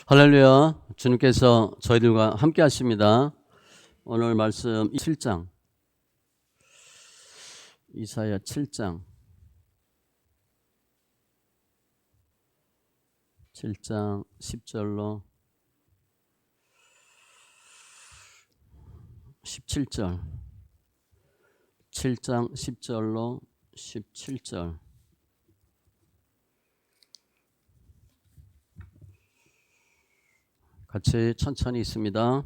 할렐루야. 주님께서 저희들과 함께 하십니다. 오늘 말씀 7장, 이사야 7장 10절로 17절, 7장 10절로 17절. 같이 천천히 있습니다.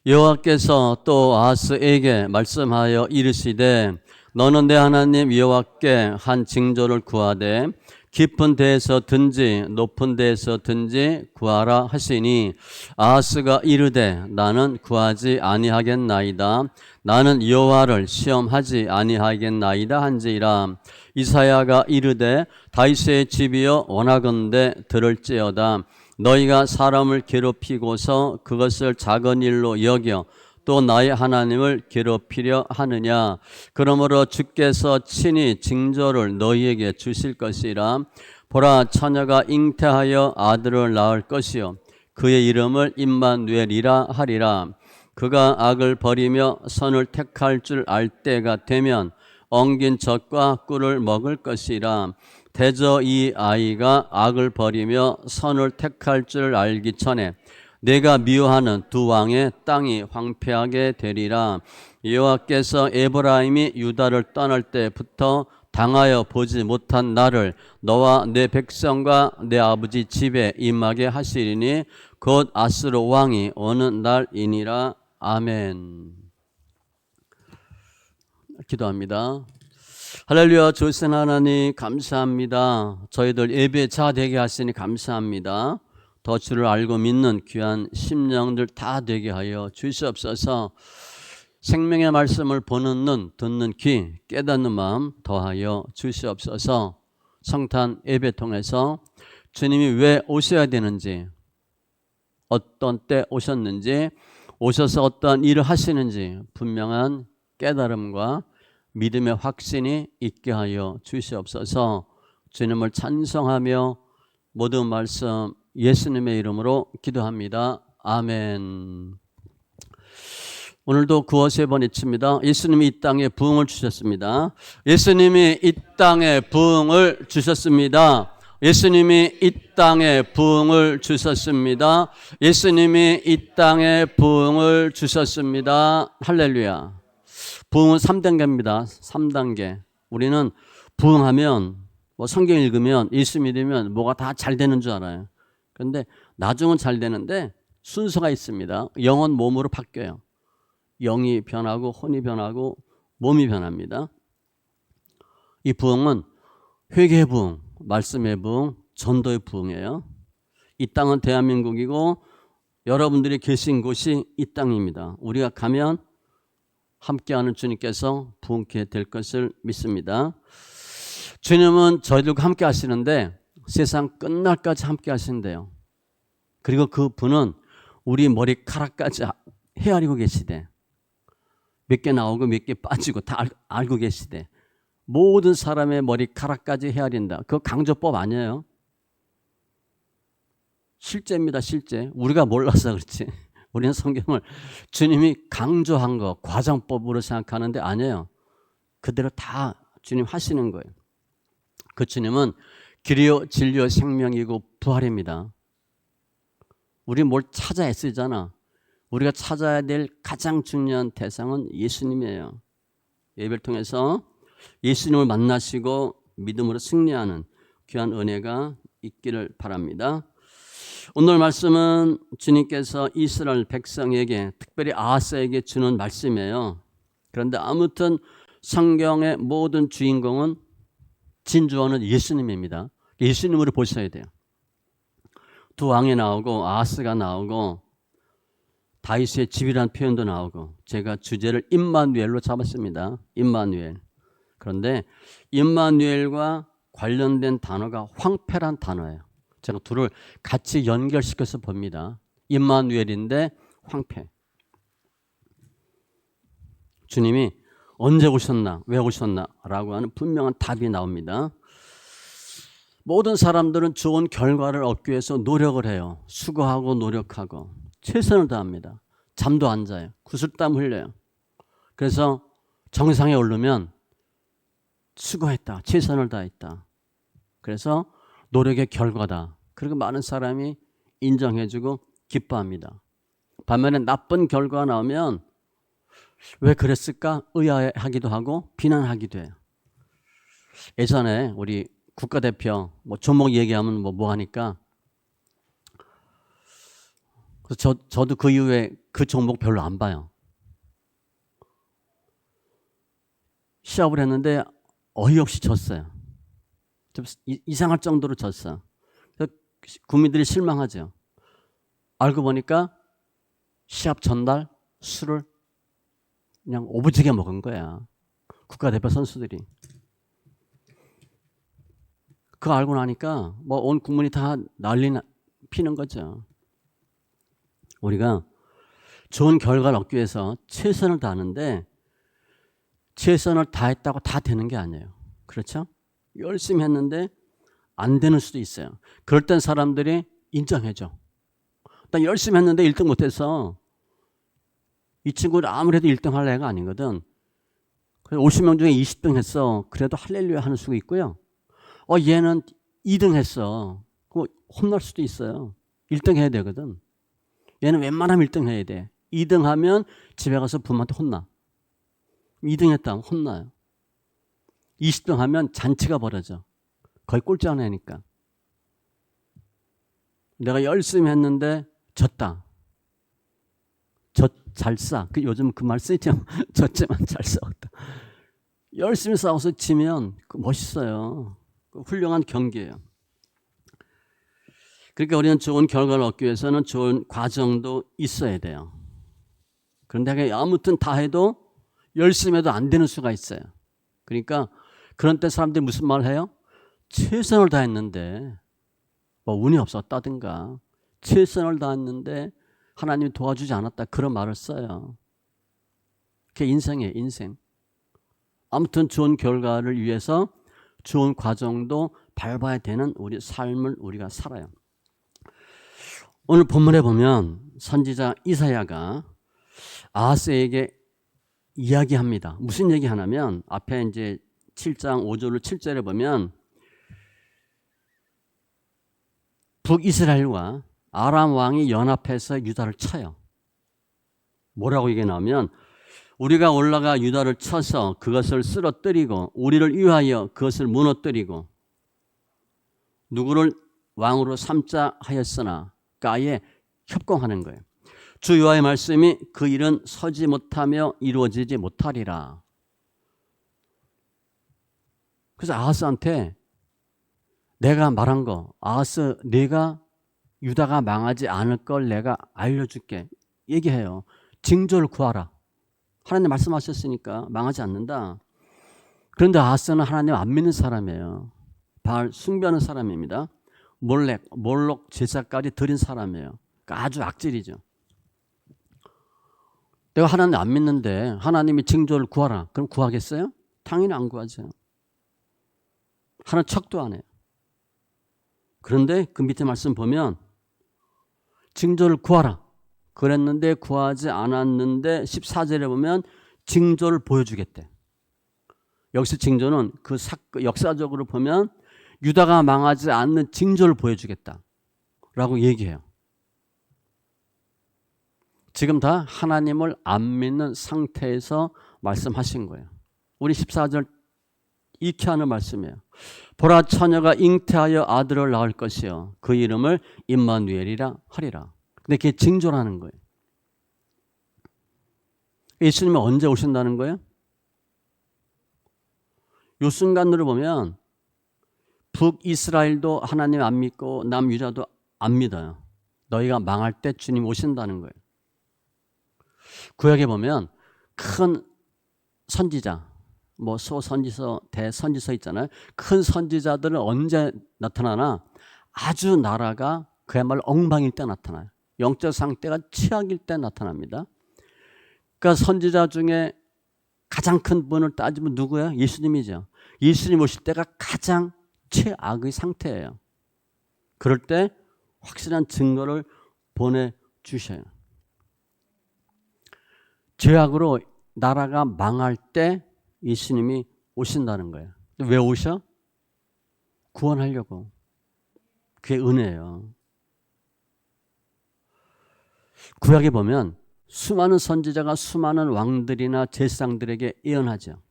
여호와께서 또 아하스에게 말씀하여 이르시되 너는 내 하나님 여호와께 한 징조를 구하되 깊은 데에서든지 높은 데에서든지 구하라 하시니 아하스가 이르되 나는 구하지 아니하겠나이다. 나는 여호와를 시험하지 아니하겠나이다 한지라. 이사야가 이르되 다윗의 집이여 원하건대 들을지어다. 너희가 사람을 괴롭히고서 그것을 작은 일로 여겨 또 나의 하나님을 괴롭히려 하느냐. 그러므로 주께서 친히 징조를 너희에게 주실 것이라. 보라, 처녀가 잉태하여 아들을 낳을 것이요 그의 이름을 임마누엘이라 하리라. 그가 악을 버리며 선을 택할 줄 알 때가 되면 엉긴 젖과 꿀을 먹을 것이라. 대저 이 아이가 악을 버리며 선을 택할 줄 알기 전에 내가 미워하는 두 왕의 땅이 황폐하게 되리라. 여호와께서 에브라임이 유다를 떠날 때부터 당하여 보지 못한 나를 너와 내 백성과 내 아버지 집에 임하게 하시리니 곧 아스로 왕이 오는 날이니라. 아멘. 기도합니다. 할렐루야. 조선 하나님 감사합니다. 저희들 예배 자 되게 하시니 감사합니다. 더 주를 알고 믿는 귀한 심령들 다 되게 하여 주시옵소서. 생명의 말씀을 보는 눈, 듣는 귀, 깨닫는 마음 더하여 주시옵소서. 성탄 예배 통해서 주님이 왜 오셔야 되는지, 어떤 때 오셨는지, 오셔서 어떤 일을 하시는지 분명한 깨달음과 믿음의 확신이 있게 하여 주시옵소서. 주님을 찬송하며 모든 말씀 예수님의 이름으로 기도합니다. 아멘. 오늘도 구호 세 번 외칩니다. 예수님이 이 땅에 부흥을 주셨습니다. 예수님이 이 땅에 부흥을 주셨습니다. 예수님이 이 땅에 부흥을 주셨습니다. 예수님이 이 땅에 부흥을 주셨습니다. 할렐루야. 부흥은 3단계입니다. 3단계. 우리는 부흥하면 성경 읽으면 예수 믿으면 뭐가 다 잘 되는 줄 알아요. 그런데 나중은 잘 되는데 순서가 있습니다. 영은 몸으로 바뀌어요. 영이 변하고 혼이 변하고 몸이 변합니다. 이 부흥은 회개의 부흥, 말씀의 부흥, 전도의 부흥이에요. 이 땅은 대한민국이고 여러분들이 계신 곳이 이 땅입니다. 우리가 가면 함께하는 주님께서 부흥케 될 것을 믿습니다. 주님은 저희들과 함께 하시는데 세상 끝날까지 함께 하신대요. 그리고 그 분은 우리 머리카락까지 헤아리고 계시대. 몇 개 나오고 몇 개 빠지고 다 알고 계시대. 모든 사람의 머리카락까지 헤아린다. 그거 강조법 아니에요. 실제입니다. 실제. 우리가 몰라서 그렇지. 우리는 성경을 주님이 강조한 거 과장법으로 생각하는데 아니에요. 그대로 다 주님 하시는 거예요. 그 주님은 길이요 진리요 생명이고 부활입니다. 우리 뭘 찾아 애쓰잖아. 우리가 찾아야 될 가장 중요한 대상은 예수님이에요. 예배를 통해서 예수님을 만나시고 믿음으로 승리하는 귀한 은혜가 있기를 바랍니다. 오늘 말씀은 주님께서 이스라엘 백성에게 특별히 아하스에게 주는 말씀이에요. 그런데 아무튼 성경의 모든 주인공은 진주원은 예수님입니다. 예수님으로 보셔야 돼요. 두 왕이 나오고 아하스가 나오고 다윗의 집이라는 표현도 나오고 제가 주제를 임마누엘로 잡았습니다. 임마누엘. 그런데 임마누엘과 관련된 단어가 황폐란 단어예요. 제가 둘을 같이 연결시켜서 봅니다. 임마누엘인데 황폐. 주님이 언제 오셨나, 왜 오셨나 라고 하는 분명한 답이 나옵니다. 모든 사람들은 좋은 결과를 얻기 위해서 노력을 해요. 수고하고 노력하고 최선을 다합니다. 잠도 안 자요. 구슬땀 흘려요. 그래서 정상에 오르면 수고했다. 최선을 다했다. 그래서 노력의 결과다. 그리고 많은 사람이 인정해주고 기뻐합니다. 반면에 나쁜 결과가 나오면 왜 그랬을까 의아해하기도 하고 비난하기도 해요. 예전에 우리 국가대표 뭐 종목 얘기하면 뭐 하니까 그래서 저도 그 이후에 그 종목 별로 안 봐요. 시합을 했는데 어이없이 졌어요. 좀 이상할 정도로 졌어요. 국민들이 실망하죠. 알고 보니까 시합 전날 술을 그냥 오부지게 먹은 거야. 국가대표 선수들이. 그거 알고 나니까 뭐 온 국민이 다 난리 피는 거죠. 우리가 좋은 결과를 얻기 위해서 최선을 다하는데 최선을 다했다고 다 되는 게 아니에요. 그렇죠? 열심히 했는데 안 되는 수도 있어요. 그럴 땐 사람들이 인정해줘. 나 열심히 했는데 1등 못해서 이 친구는 아무래도 1등 할 애가 아니거든. 50명 중에 20등 했어. 그래도 할렐루야 하는 수가 있고요. 얘는 2등 했어. 그럼 혼날 수도 있어요. 1등 해야 되거든. 얘는 웬만하면 1등 해야 돼. 2등 하면 집에 가서 부모한테 혼나. 2등 했다면 혼나요. 20등 하면 잔치가 벌어져. 거의 꼴찌 안 하니까. 내가 열심히 했는데 졌다. 잘 싸. 요즘 그 말 쓰죠. 졌지만 잘 싸웠다. 열심히 싸워서 지면 멋있어요. 훌륭한 경기예요. 그러니까 우리는 좋은 결과를 얻기 위해서는 좋은 과정도 있어야 돼요. 그런데 아무튼 다 해도 열심히 해도 안 되는 수가 있어요. 그러니까 그런 때 사람들이 무슨 말 해요? 최선을 다했는데 뭐 운이 없었다든가 최선을 다했는데 하나님이 도와주지 않았다 그런 말을 써요. 그게 인생이에요. 인생. 아무튼 좋은 결과를 위해서 좋은 과정도 밟아야 되는 우리 삶을 우리가 살아요. 오늘 본문에 보면 선지자 이사야가 아하스에게 이야기합니다. 무슨 얘기하냐면 앞에 이제 7장 5절을 7절에 보면 북이스라엘과 아람 왕이 연합해서 유다를 쳐요. 뭐라고 얘기 나오면 우리가 올라가 유다를 쳐서 그것을 쓰러뜨리고 우리를 위하여 그것을 무너뜨리고 누구를 왕으로 삼자 하였으나 아예 협공하는 거예요. 주 여호와의 말씀이 그 일은 서지 못하며 이루어지지 못하리라. 그래서 아하스한테 내가 말한 거 아하스 네가 유다가 망하지 않을 걸 내가 알려줄게 얘기해요. 징조를 구하라. 하나님 말씀하셨으니까 망하지 않는다. 그런데 아하스는 하나님 안 믿는 사람이에요. 바알 숭배하는 사람입니다. 몰록 제사까지 드린 사람이에요. 그러니까 아주 악질이죠. 내가 하나님 안 믿는데 하나님이 징조를 구하라. 그럼 구하겠어요? 당연히 안 구하죠. 하는 척도 안 해요. 그런데 그 밑에 말씀 보면 징조를 구하라. 그랬는데 구하지 않았는데 14절에 보면 징조를 보여주겠대. 여기서 징조는 그 역사적으로 보면 유다가 망하지 않는 징조를 보여주겠다라고 얘기해요. 지금 다 하나님을 안 믿는 상태에서 말씀하신 거예요. 우리 14절 익히 하는 말씀이에요. 보라 처녀가 잉태하여 아들을 낳을 것이요 그 이름을 임마누엘이라 하리라. 근데 그게 징조라는 거예요. 예수님은 언제 오신다는 거예요? 요 순간으로 보면 북이스라엘도 하나님 안 믿고 남유다도 안 믿어요. 너희가 망할 때 주님 오신다는 거예요. 구약에 보면 큰 선지자, 뭐 소선지서, 대선지서 있잖아요. 큰 선지자들은 언제 나타나나 아주 나라가 그야말로 엉망일 때 나타나요. 영적 상태가 최악일 때 나타납니다. 그러니까 선지자 중에 가장 큰 분을 따지면 누구예요? 예수님이죠. 예수님 오실 때가 가장 최악의 상태예요. 그럴 때 확실한 증거를 보내주셔요. 죄악으로 나라가 망할 때 예수님이 오신다는 거예요. 왜 오셔? 구원하려고. 그게 은혜예요. 구약에 보면 수많은 선지자가 수많은 왕들이나 제사장들에게 예언하죠.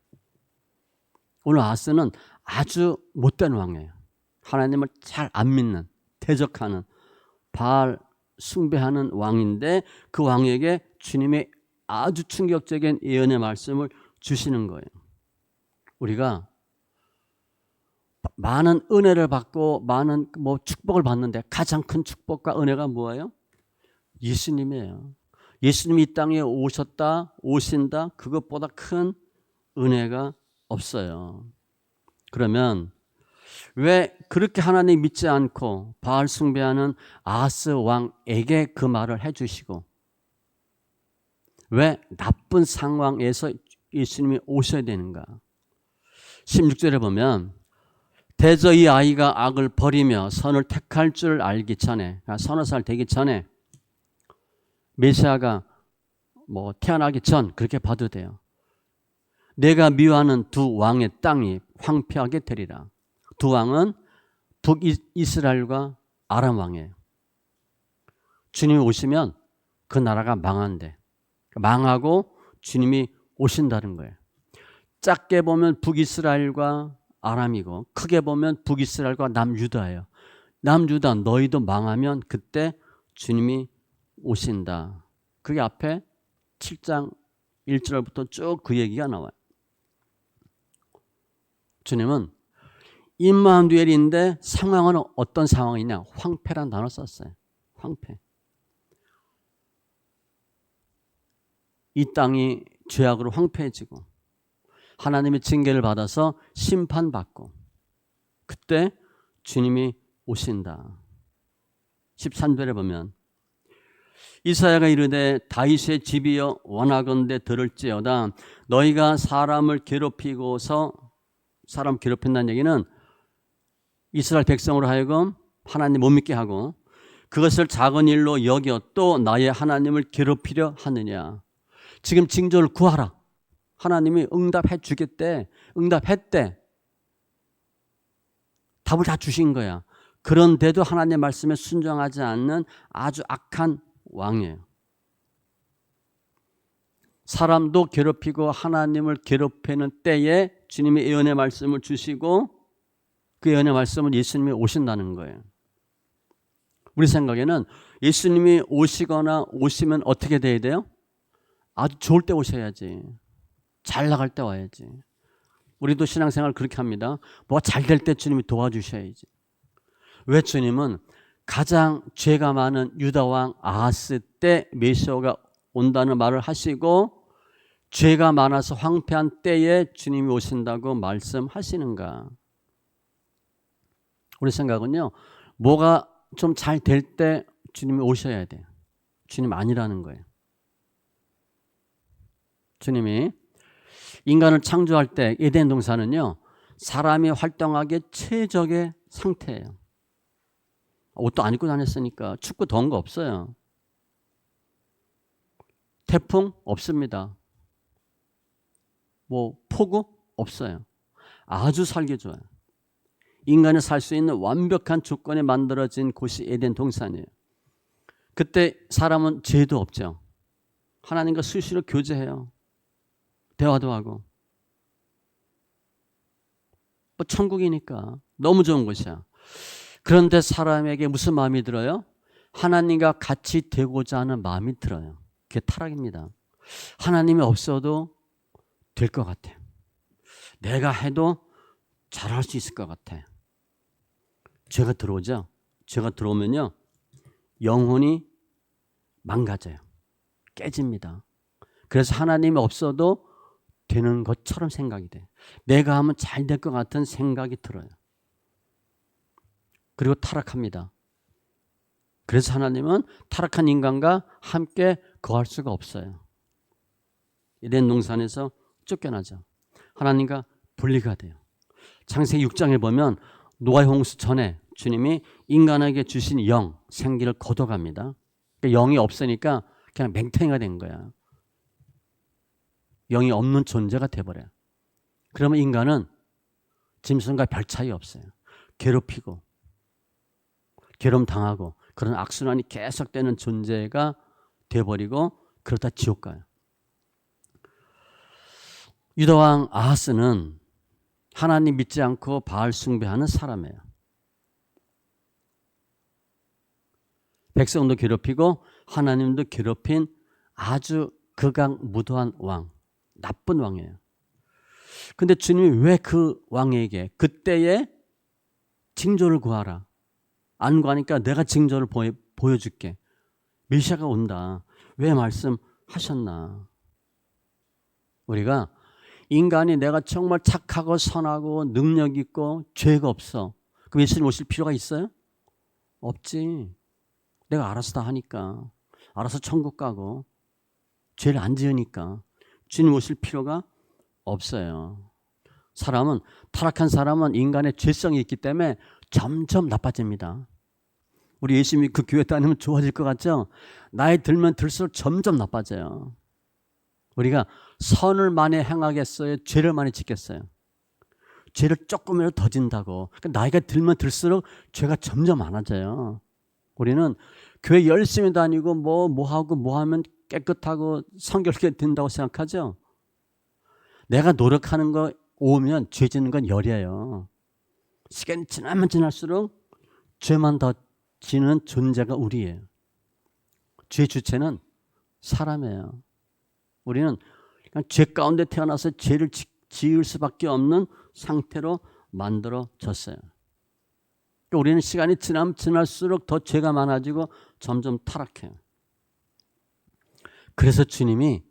오늘 아하스는 아주 못된 왕이에요. 하나님을 잘 안 믿는, 대적하는, 바알 숭배하는 왕인데 그 왕에게 주님의 아주 충격적인 예언의 말씀을 주시는 거예요. 우리가 많은 은혜를 받고 많은 축복을 받는데 가장 큰 축복과 은혜가 뭐예요? 예수님이에요. 예수님이 이 땅에 오신다. 그것보다 큰 은혜가 없어요. 그러면 왜 그렇게 하나님 믿지 않고 바알 숭배하는 아하스 왕에게 그 말을 해주시고 왜 나쁜 상황에서 예수님이 오셔야 되는가? 16절에 보면 대저 이 아이가 악을 버리며 선을 택할 줄 알기 전에, 서너 살 되기 전에 메시아가 태어나기 전 그렇게 봐도 돼요. 내가 미워하는 두 왕의 땅이 황폐하게 되리라. 두 왕은 북이스라엘과 아람 왕이에요. 주님이 오시면 그 나라가 망한대. 망하고 주님이 오신다는 거예요. 작게 보면 북이스라엘과 아람이고 크게 보면 북이스라엘과 남유다예요. 남유다 너희도 망하면 그때 주님이 오신다. 그게 앞에 7장 1절부터 쭉 그 얘기가 나와요. 주님은 임마누엘인데 상황은 어떤 상황이냐? 황폐란 단어 썼어요. 황폐. 이 땅이 죄악으로 황폐해지고 하나님의 징계를 받아서 심판받고 그때 주님이 오신다. 13절에 보면 이사야가 이르되 다윗의 집이여 원하건대 들을지어다. 너희가 사람을 괴롭히고서 사람 괴롭힌다는 얘기는 이스라엘 백성으로 하여금 하나님 못 믿게 하고 그것을 작은 일로 여겨 또 나의 하나님을 괴롭히려 하느냐. 지금 징조를 구하라. 하나님이 응답해 주겠대. 응답했대. 답을 다 주신 거야. 그런데도 하나님의 말씀에 순종하지 않는 아주 악한 왕이에요. 사람도 괴롭히고 하나님을 괴롭히는 때에 주님이 예언의 말씀을 주시고 그 예언의 말씀은 예수님이 오신다는 거예요. 우리 생각에는 예수님이 오시거나 오시면 어떻게 돼야 돼요? 아주 좋을 때 오셔야지. 잘 나갈 때 와야지. 우리도 신앙생활 그렇게 합니다. 뭐가 잘 될 때 주님이 도와주셔야지. 왜 주님은 가장 죄가 많은 유다왕 아하스 때 메시아가 온다는 말을 하시고 죄가 많아서 황폐한 때에 주님이 오신다고 말씀하시는가? 우리 생각은요. 뭐가 좀 잘 될 때 주님이 오셔야 돼요. 주님 아니라는 거예요. 주님이 인간을 창조할 때 에덴 동산은요. 사람이 활동하기에 최적의 상태예요. 옷도 안 입고 다녔으니까 춥고 더운 거 없어요. 태풍 없습니다. 폭우 없어요. 아주 살기 좋아요. 인간이 살 수 있는 완벽한 조건이 만들어진 곳이 에덴 동산이에요. 그때 사람은 죄도 없죠. 하나님과 수시로 교제해요. 대화도 하고. 천국이니까 너무 좋은 곳이야. 그런데 사람에게 무슨 마음이 들어요? 하나님과 같이 되고자 하는 마음이 들어요. 그게 타락입니다. 하나님이 없어도 될 것 같아요. 내가 해도 잘할 수 있을 것 같아요. 죄가 들어오죠. 죄가 들어오면요. 영혼이 망가져요. 깨집니다. 그래서 하나님이 없어도 되는 것처럼 생각이 돼요. 내가 하면 잘 될 것 같은 생각이 들어요. 그리고 타락합니다. 그래서 하나님은 타락한 인간과 함께 거할 수가 없어요. 에덴 동산에서 쫓겨나죠. 하나님과 분리가 돼요. 창세기 6장에 보면 노아의 홍수 전에 주님이 인간에게 주신 영, 생기를 거둬갑니다. 그러니까 영이 없으니까 그냥 맹탱이가 된 거야. 영이 없는 존재가 돼버려요. 그러면 인간은 짐승과 별 차이 없어요. 괴롭히고 괴롭당하고 그런 악순환이 계속되는 존재가 돼버리고 그러다 지옥 가요. 유다왕 아하스는 하나님 믿지 않고 바알 숭배하는 사람이에요. 백성도 괴롭히고 하나님도 괴롭힌 아주 극악무도한 왕, 나쁜 왕이에요. 근데 주님이 왜 그 왕에게 그때의 징조를 구하라. 안 구하니까 내가 징조를 보여줄게. 메시아가 온다. 왜 말씀하셨나? 우리가 인간이 내가 정말 착하고 선하고 능력 있고 죄가 없어. 그럼 예수님 오실 필요가 있어요? 없지. 내가 알아서 다 하니까. 알아서 천국 가고 죄를 안 지으니까 주님 오실 필요가 없어요. 사람은 타락한 사람은 인간의 죄성이 있기 때문에 점점 나빠집니다. 우리 예수님이 그 교회 다니면 좋아질 것 같죠? 나이 들면 들수록 점점 나빠져요. 우리가 선을 많이 행하겠어요? 죄를 많이 짓겠어요? 죄를 조금이라도 더 진다고. 그러니까 나이가 들면 들수록 죄가 점점 많아져요. 우리는 교회 열심히 다니고 뭐 하면 깨끗하고 성결하게 된다고 생각하죠? 내가 노력하는 거 오면 죄 짓는 건 열이에요. 시간이 지나면 지날수록 죄만 더 지는 존재가 우리예요. 죄 주체는 사람이에요. 우리는 그냥 죄 가운데 태어나서 죄를 지을 수밖에 없는 상태로 만들어졌어요. 우리는 시간이 지나면 지날수록 더 죄가 많아지고 점점 타락해요. 그래서 주님이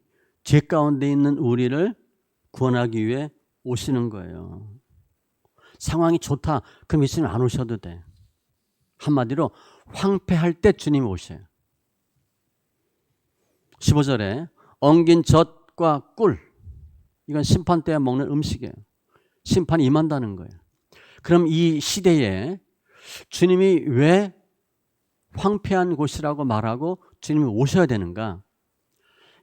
죄 가운데 있는 우리를 구원하기 위해 오시는 거예요. 상황이 좋다. 그럼 예수님 안 오셔도 돼. 한마디로 황폐할 때 주님이 오셔요. 15절에 엉긴 젖과 꿀, 이건 심판 때에 먹는 음식이에요. 심판이 임한다는 거예요. 그럼 이 시대에 주님이 왜 황폐한 곳이라고 말하고 주님이 오셔야 되는가?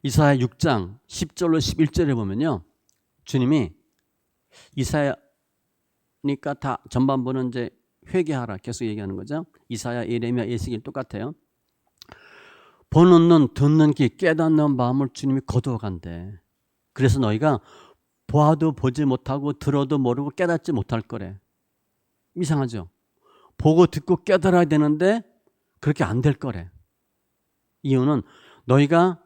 이사야 6장 10절로 11절에 보면요, 주님이 이사야니까 다 전반부는 이제 회개하라 계속 얘기하는 거죠. 이사야, 예레미야, 에스겔 똑같아요. 보는 눈, 듣는 귀, 깨닫는 마음을 주님이 거두어간대. 그래서 너희가 보아도 보지 못하고 들어도 모르고 깨닫지 못할 거래. 이상하죠? 보고 듣고 깨달아야 되는데 그렇게 안 될 거래. 이유는 너희가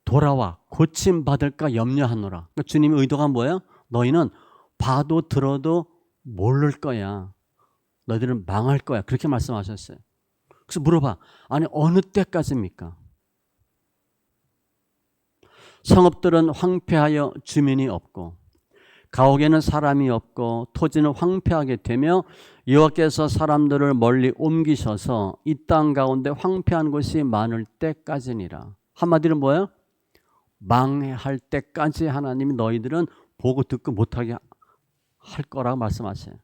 돌아와 고침 받을까 염려하노라. 그러니까 주님의 의도가 뭐예요? 너희는 봐도 들어도 모를 거야. 너희들은 망할 거야. 그렇게 말씀하셨어요. 그래서 물어봐. 아니 어느 때까지입니까? 성읍들은 황폐하여 주민이 없고 가옥에는 사람이 없고 토지는 황폐하게 되며 여호와께서 사람들을 멀리 옮기셔서 이 땅 가운데 황폐한 곳이 많을 때까지니라. 한마디로 뭐예요? 망할 때까지 하나님이 너희들은 보고 듣고 못하게 할 거라고 말씀하세요.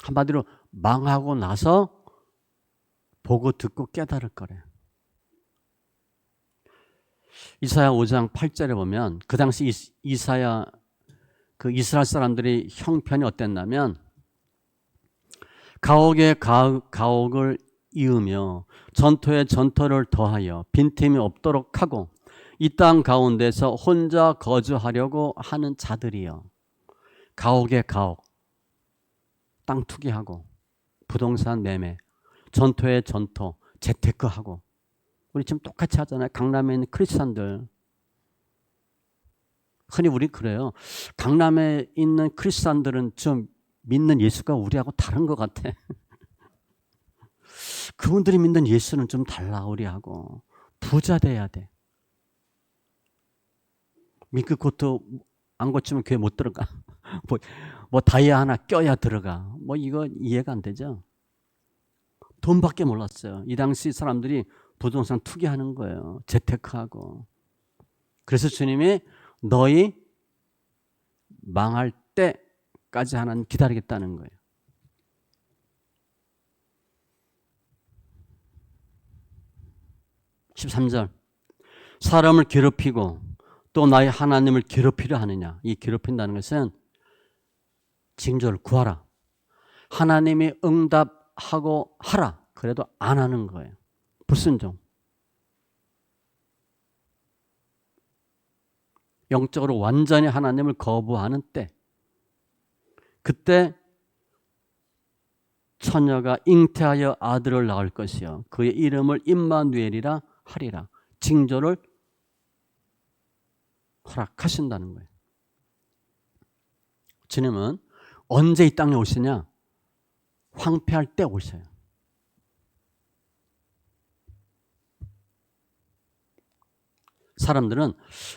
한마디로 망하고 나서 보고 듣고 깨달을 거래요. 이사야 5장 8절에 보면 그 당시 이사야 그 이스라엘 사람들이 형편이 어땠냐면 가옥에 가옥을 이으며 전토에 전토를 더하여 빈틈이 없도록 하고 이 땅 가운데서 혼자 거주하려고 하는 자들이여. 가옥에 가옥, 땅 투기하고 부동산 매매, 전토에 전토, 재테크하고. 우리 지금 똑같이 하잖아요. 강남에 있는 크리스찬들. 흔히 우리 그래요. 강남에 있는 크리스찬들은 좀 믿는 예수가 우리하고 다른 것 같아. 그분들이 믿는 예수는 좀 달라 우리하고. 부자 돼야 돼. 밍크 코트 안 고치면 교회 못 들어가. 뭐 다이아 하나 껴야 들어가. 뭐 이거 이해가 안 되죠. 돈밖에 몰랐어요. 이 당시 사람들이 부동산 투기하는 거예요. 재테크하고. 그래서 주님이 너희 망할 때 때까지 하나님 기다리겠다는 거예요. (13절) 사람을 괴롭히고 또 나의 하나님을 괴롭히려 하느냐. 이 괴롭힌다는 것은 징조를 구하라. 하나님이 응답하고 하라. 그래도 안 하는 거예요. 불순종. 영적으로 완전히 하나님을 거부하는 때, 그때 처녀가 잉태하여 아들을 낳을 것이요 그의 이름을 임마누엘이라 하리라. 징조를 허락하신다는 거예요. 주님은 언제 이 땅에 오시냐? 황폐할 때 오셔요. 사람들은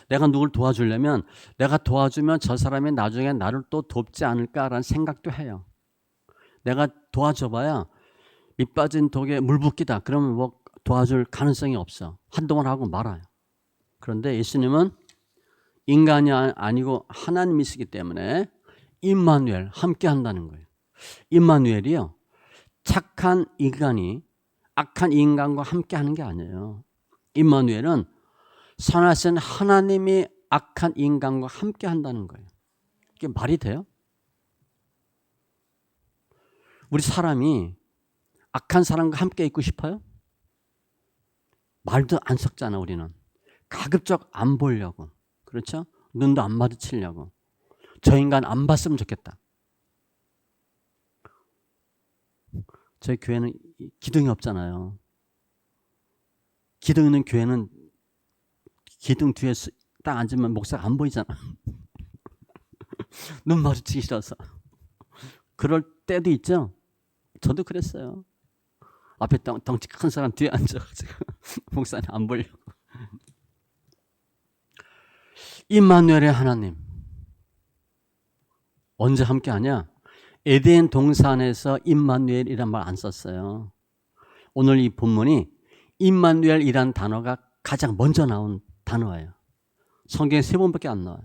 내가 누굴 도와주려면 내가 도와주면 저 사람이 나중에 나를 또 돕지 않을까라는 생각도 해요. 내가 도와줘봐야 밑 빠진 독에 물 붓기다. 그러면 뭐 도와줄 가능성이 없어. 한동안 하고 말아요. 그런데 예수님은 인간이 아니고 하나님이시기 때문에 임마누엘, 함께 한다는 거예요. 임마누엘이요, 착한 인간이 악한 인간과 함께 하는 게 아니에요. 임마누엘은 선하신 하나님이 악한 인간과 함께 한다는 거예요. 이게 말이 돼요? 우리 사람이 악한 사람과 함께 있고 싶어요? 말도 안 섞잖아. 우리는 가급적 안 보려고. 그렇죠? 눈도 안 마주치려고. 저 인간 안 봤으면 좋겠다. 저희 교회는 기둥이 없잖아요. 기둥 있는 교회는 기둥 뒤에 딱 앉으면 목사가 안 보이잖아. 눈 마주치기 싫어서. 그럴 때도 있죠. 저도 그랬어요. 앞에 덩치 큰 사람 뒤에 앉아가지고 목사님 안 보려고. 임마누엘의 하나님 언제 함께하냐? 에덴 동산에서 임마누엘이란 말 안 썼어요. 오늘 이 본문이 임마누엘이란 단어가 가장 먼저 나온 단어예요. 성경에 3번밖에 안 나와요.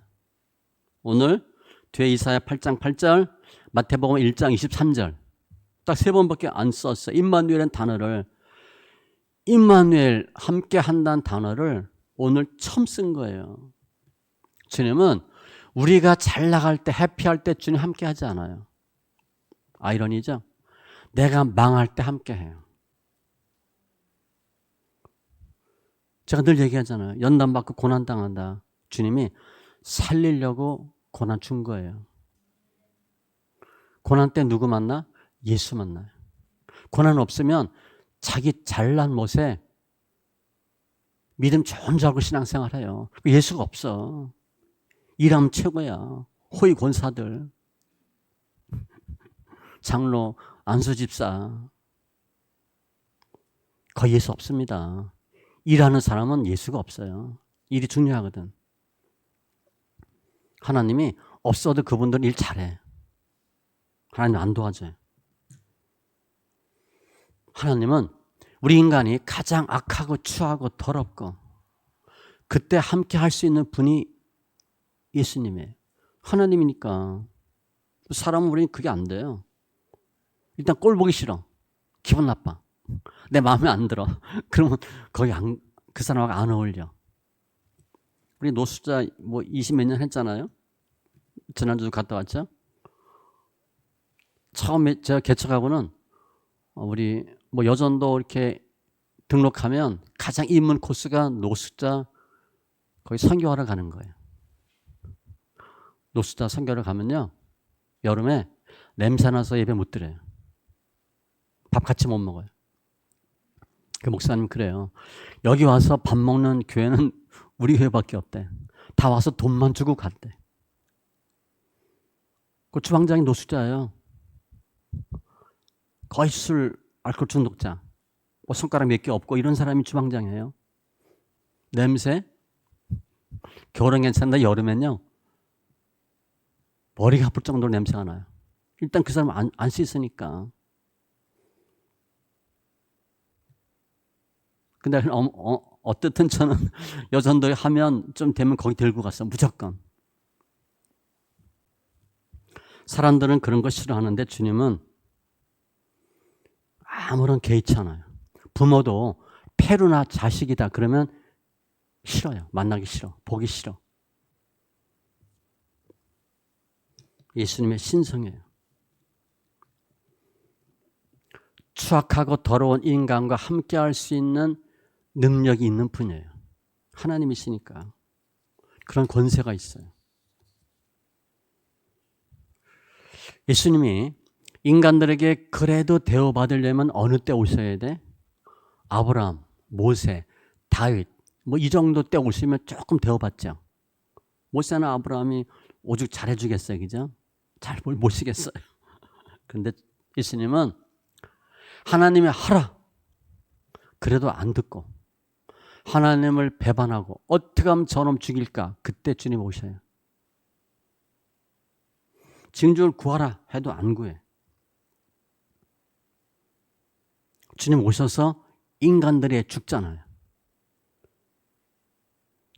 오늘 뒤에 이사야 8장 8절, 마태복음 1장 23절 딱 3번밖에 안 썼어요. 임마누엘이라는 단어를, 임마누엘 함께 한다는 단어를 오늘 처음 쓴 거예요. 주님은 우리가 잘 나갈 때, 해피할 때 주님 함께 하지 않아요. 아이러니죠? 내가 망할 때 함께 해요. 제가 늘 얘기하잖아요. 연단받고 고난당한다. 주님이 살리려고 고난 준 거예요. 고난 때 누구 만나? 예수 만나요. 고난 없으면 자기 잘난 못에 믿음 좋은 줄 알고 신앙생활 해요. 예수가 없어. 일하면 최고야. 호위 권사들, 장로, 안수집사, 거의 예수 없습니다. 일하는 사람은 예수가 없어요. 일이 중요하거든. 하나님이 없어도 그분들은 일 잘해. 하나님 안 도와줘요. 하나님은 우리 인간이 가장 악하고 추하고 더럽고 그때 함께 할 수 있는 분이 예수님이에요. 하나님이니까. 사람은 우리는 그게 안 돼요. 일단 꼴 보기 싫어. 기분 나빠. 내 마음에 안 들어. 그러면 거기 그 사람하고 안 어울려. 우리 노숙자 뭐 20몇 년 했잖아요. 지난주도 갔다 왔죠. 처음에 제가 개척하고는 우리 뭐 여전도 이렇게 등록하면 가장 입문 코스가 노숙자 거기 선교하러 가는 거예요. 노숙자 선교를 가면요, 여름에 냄새나서 예배 못 드려요. 밥 같이 못 먹어요. 그 목사님 그래요. 여기 와서 밥 먹는 교회는 우리 교회밖에 없대. 다 와서 돈만 주고 갔대. 그 주방장이 노숙자예요. 거의 술, 알코올 중독자. 뭐 손가락 몇 개 없고 이런 사람이 주방장이에요. 냄새? 겨울엔 괜찮은데 여름엔요, 머리가 아플 정도로 냄새가 나요. 일단 그 사람은 안 씻으니까. 근데 어쨌든 저는 여전도에 하면 좀 되면 거기 들고 갔어. 무조건. 사람들은 그런 거 싫어하는데 주님은 아무런 개의치 않아요. 부모도 페루나 자식이다 그러면 싫어요. 만나기 싫어. 보기 싫어. 예수님의 신성이에요. 추악하고 더러운 인간과 함께할 수 있는 능력이 있는 분이에요. 하나님이시니까. 그런 권세가 있어요. 예수님이 인간들에게 그래도 대우받으려면 어느 때 오셔야 돼? 아브라함, 모세, 다윗 뭐 이 정도 때 오시면 조금 대우받죠. 모세나 아브라함이 오죽 잘해주겠어요. 그죠? 잘 모시겠어요. 그런데 예수님은 하나님이 하라. 그래도 안 듣고 하나님을 배반하고 어떻게 하면 저놈 죽일까? 그때 주님 오셔요. 징조를 구하라 해도 안 구해. 주님 오셔서 인간들이 죽잖아요.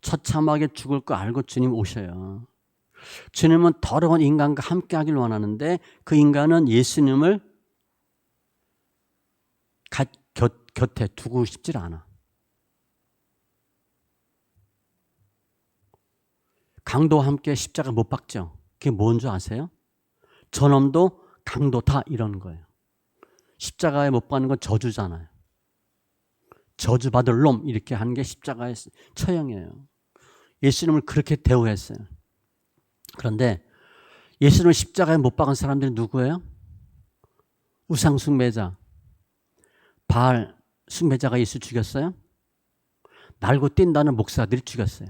처참하게 죽을 거 알고 주님 오셔요. 주님은 더러운 인간과 함께 하길 원하는데 그 인간은 예수님을 곁에 두고 싶지 않아. 강도와 함께 십자가 못 박죠. 그게 뭔 줄 아세요? 저놈도 강도다 이러는 거예요. 십자가에 못 박는 건 저주잖아요. 저주받을 놈 이렇게 하는 게 십자가의 처형이에요. 예수님을 그렇게 대우했어요. 그런데 예수님을 십자가에 못 박은 사람들이 누구예요? 우상 숭배자, 바알 숭배자가 예수 죽였어요? 날고 뛴다는 목사들이 죽였어요.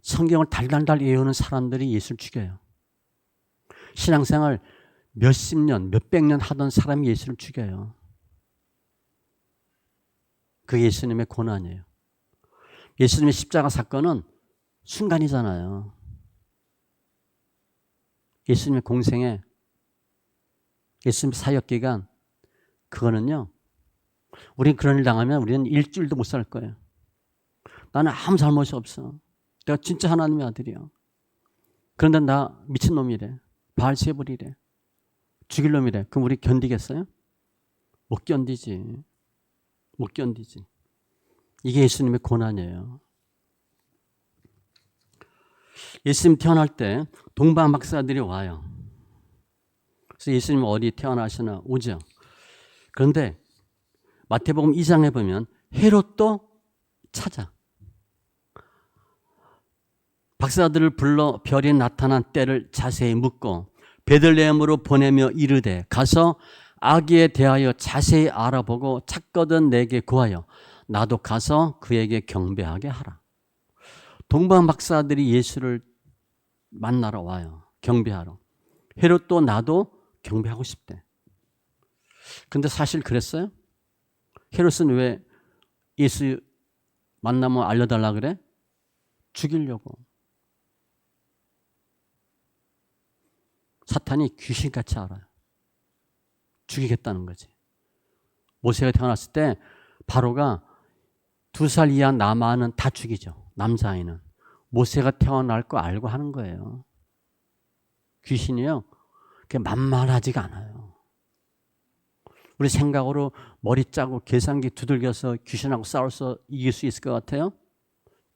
성경을 달달달 외우는 사람들이 예수를 죽여요. 신앙생활 몇십 년, 몇백 년 하던 사람이 예수를 죽여요. 그게 예수님의 고난이에요. 예수님의 십자가 사건은 순간이잖아요. 예수님의 공생에 예수님 사역기간 그거는요. 우린 그런 일 당하면 우리는 일주일도 못 살 거예요. 나는 아무 잘못이 없어. 내가 진짜 하나님의 아들이야. 그런데 나 미친놈이래. 바알세불이래. 죽일 놈이래. 그럼 우리 견디겠어요? 못 견디지. 못 견디지. 이게 예수님의 고난이에요. 예수님 태어날 때 동방 박사들이 와요. 그래서 예수님 어디 태어나시나 오죠. 그런데 마태복음 2장에 보면 헤롯도 찾아. 박사들을 불러 별이 나타난 때를 자세히 묻고 베들레헴으로 보내며 이르되 가서 아기에 대하여 자세히 알아보고 찾거든 내게 구하여 나도 가서 그에게 경배하게 하라. 동방 박사들이 예수를 만나러 와요. 경배하러. 헤롯도 나도 경배하고 싶대. 근데 사실 그랬어요? 헤롯은 왜 예수 만나면 알려달라 그래? 죽이려고. 사탄이 귀신같이 알아요. 죽이겠다는 거지. 모세가 태어났을 때 바로가 2살 이하 남아는 다 죽이죠. 남자아이는. 모세가 태어날 거 알고 하는 거예요. 귀신이요. 그게 만만하지가 않아요. 우리 생각으로 머리 짜고 계산기 두들겨서 귀신하고 싸워서 이길 수 있을 것 같아요?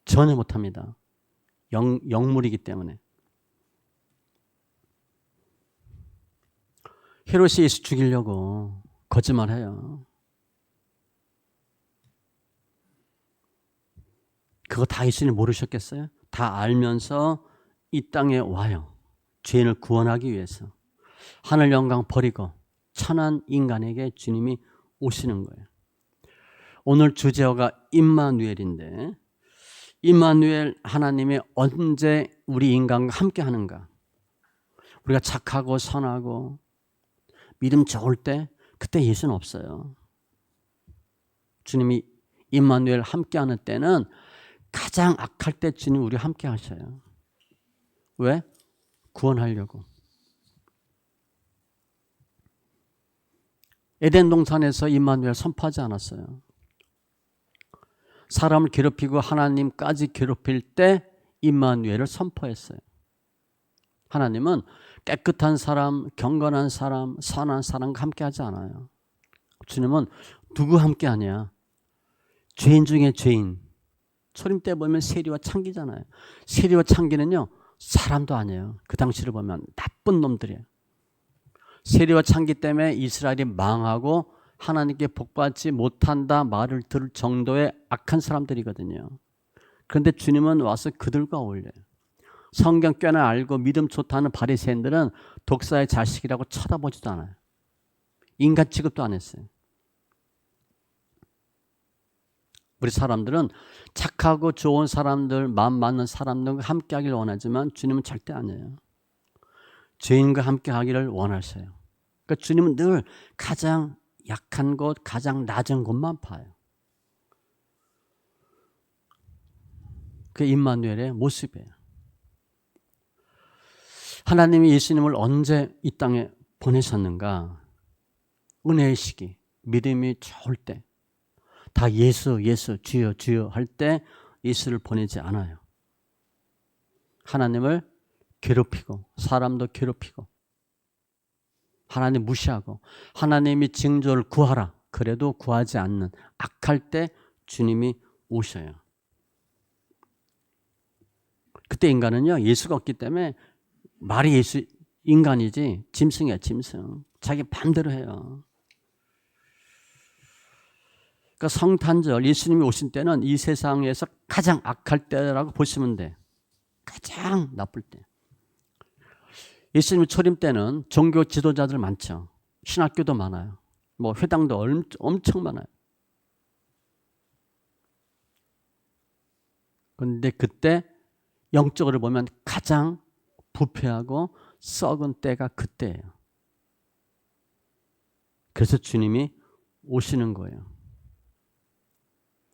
전혀 못합니다. 영물이기 때문에. 헤롯이 예수 죽이려고 거짓말해요. 그거 다 예수님 모르셨겠어요? 다 알면서 이 땅에 와요. 죄인을 구원하기 위해서. 하늘 영광 버리고 천한 인간에게 주님이 오시는 거예요. 오늘 주제어가 임마누엘인데 임마누엘 하나님이 언제 우리 인간과 함께 하는가? 우리가 착하고 선하고 믿음 좋을 때 그때 예수는 없어요. 주님이 임마누엘 함께하는 때는 가장 악할 때 주님 우리 함께 하셔요. 왜? 구원하려고. 에덴 동산에서 임마누엘 선포하지 않았어요. 사람을 괴롭히고 하나님까지 괴롭힐 때 임마누엘을 선포했어요. 하나님은 깨끗한 사람, 경건한 사람, 선한 사람과 함께 하지 않아요. 주님은 누구 함께 하냐? 죄인 중에 죄인. 초림 때 보면 세리와 창기잖아요. 세리와 창기는요, 사람도 아니에요. 그 당시를 보면 나쁜 놈들이에요. 세리와 창기 때문에 이스라엘이 망하고 하나님께 복받지 못한다 말을 들을 정도의 악한 사람들이거든요. 그런데 주님은 와서 그들과 어울려요. 성경 꽤나 알고 믿음 좋다는 바리새인들은 독사의 자식이라고 쳐다보지도 않아요. 인간 취급도 안 했어요. 우리 사람들은 착하고 좋은 사람들, 마음 맞는 사람들과 함께 하기를 원하지만 주님은 절대 아니에요. 죄인과 함께 하기를 원하셔요. 그러니까 주님은 늘 가장 약한 곳, 가장 낮은 곳만 봐요. 그게 임마누엘의 모습이에요. 하나님이 예수님을 언제 이 땅에 보내셨는가? 은혜의 시기, 믿음이 좋을 때, 다 예수, 예수, 주여, 주여 할 때 예수를 보내지 않아요. 하나님을 괴롭히고 사람도 괴롭히고 하나님 무시하고 하나님이 징조를 구하라 그래도 구하지 않는 악할 때 주님이 오셔요. 그때 인간은요, 예수가 없기 때문에 말이 예수 인간이지 짐승이야, 짐승. 자기 반대로 해요. 그러니까 성탄절 예수님이 오신 때는 이 세상에서 가장 악할 때라고 보시면 돼. 가장 나쁠 때. 예수님 초림 때는 종교 지도자들 많죠. 신학교도 많아요. 뭐 회당도 엄청 많아요. 그런데 그때 영적으로 보면 가장 부패하고 썩은 때가 그때예요. 그래서 주님이 오시는 거예요.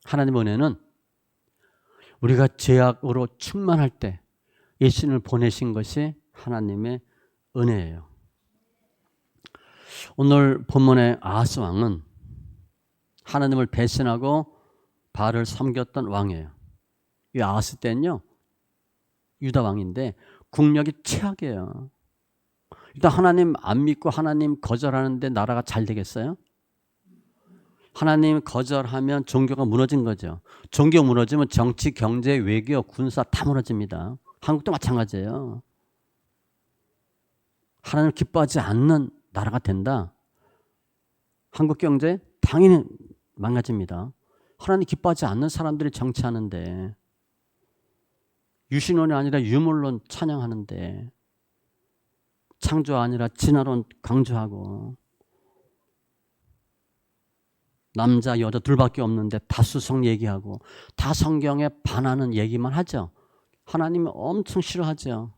하나님의 은혜는 우리가 죄악으로 충만할 때 예수님을 보내신 것이 하나님의 은혜예요. 오늘 본문의 아하스 왕은 하나님을 배신하고 바알을 섬겼던 왕이에요. 이 아하스 때는요, 유다 왕인데 국력이 최악이에요. 일단 하나님 안 믿고 하나님 거절하는데 나라가 잘 되겠어요? 하나님 거절하면 종교가 무너진 거죠. 종교 무너지면 정치, 경제, 외교, 군사 다 무너집니다. 한국도 마찬가지예요. 하나님을 기뻐하지 않는 나라가 된다. 한국 경제 당연히 망가집니다. 하나님 기뻐하지 않는 사람들이 정치하는데, 유신론이 아니라 유물론 찬양하는데, 창조 아니라 진화론 강조하고, 남자 여자 둘밖에 없는데 다수성 얘기하고 다 성경에 반하는 얘기만 하죠. 하나님이 엄청 싫어하죠.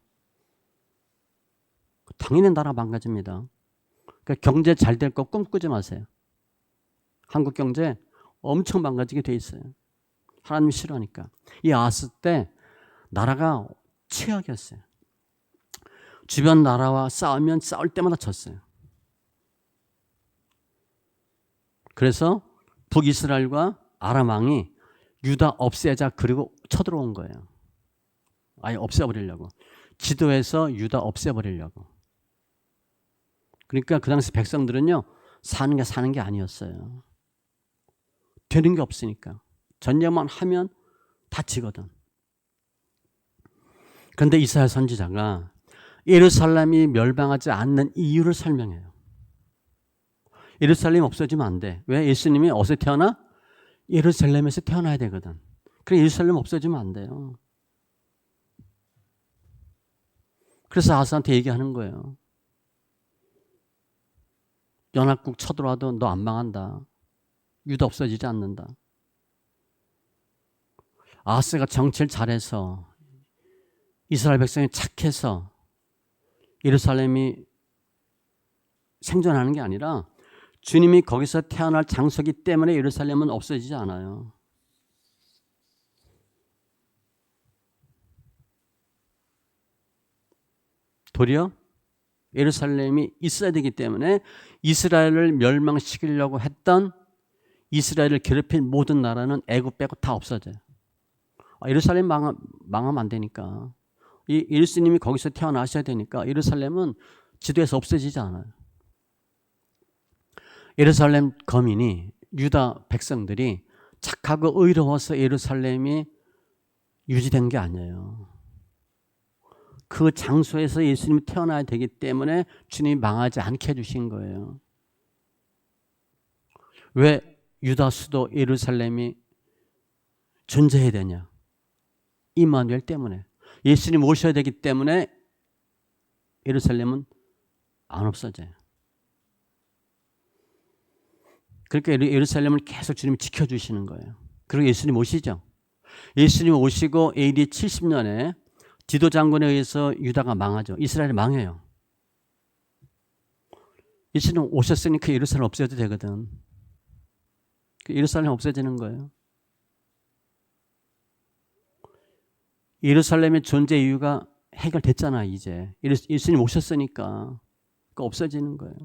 당연히 나라 망가집니다. 그러니까 경제 잘 될 거 꿈꾸지 마세요. 한국 경제 엄청 망가지게 돼 있어요. 하나님이 싫어하니까. 이 아하스 때 나라가 최악이었어요. 주변 나라와 싸우면 싸울 때마다 졌어요. 그래서 북이스라엘과 아람 왕이 유다 없애자 그리고 쳐들어온 거예요. 아예 없애버리려고. 지도에서 유다 없애버리려고. 그러니까 그 당시 백성들은요, 사는 게 아니었어요. 되는 게 없으니까. 전쟁만 하면 다 지거든. 그런데 이사야 선지자가 예루살렘이 멸망하지 않는 이유를 설명해요. 예루살렘이 없어지면 안 돼. 왜? 예수님이 어디서 태어나? 예루살렘에서 태어나야 되거든. 그래 예루살렘 없어지면 안 돼요. 그래서 아하스한테 얘기하는 거예요. 연합국 쳐들어와도 너 안 망한다. 유다 없어지지 않는다. 아하스가 정치를 잘해서 이스라엘 백성이 착해서 예루살렘이 생존하는 게 아니라 주님이 거기서 태어날 장소이기 때문에 예루살렘은 없어지지 않아요. 도리어 예루살렘이 있어야 되기 때문에 이스라엘을 멸망시키려고 했던 이스라엘을 괴롭힌 모든 나라는 애굽 빼고 다 없어져요. 예루살렘 망하면 안 되니까. 이 예수님이 거기서 태어나셔야 되니까 예루살렘은 지도에서 없어지지 않아요. 예루살렘 거민이 유다 백성들이 착하고 의로워서 예루살렘이 유지된 게 아니에요. 그 장소에서 예수님이 태어나야 되기 때문에 주님이 망하지 않게 해주신 거예요. 왜 유다 수도 예루살렘이 존재해야 되냐? 임마누엘 때문에. 예수님 오셔야 되기 때문에 예루살렘은 안 없어져요. 그러니까 예루살렘을 계속 주님이 지켜주시는 거예요. 그리고 예수님 오시죠. 예수님 오시고 AD 70년에 디도 장군에 의해서 유다가 망하죠. 이스라엘이 망해요. 예수님 오셨으니까 예루살렘 없어져도 되거든. 예루살렘 없어지는 거예요. 예루살렘의 존재 이유가 해결됐잖아 이제. 예수님 오셨으니까 그거 없어지는 거예요.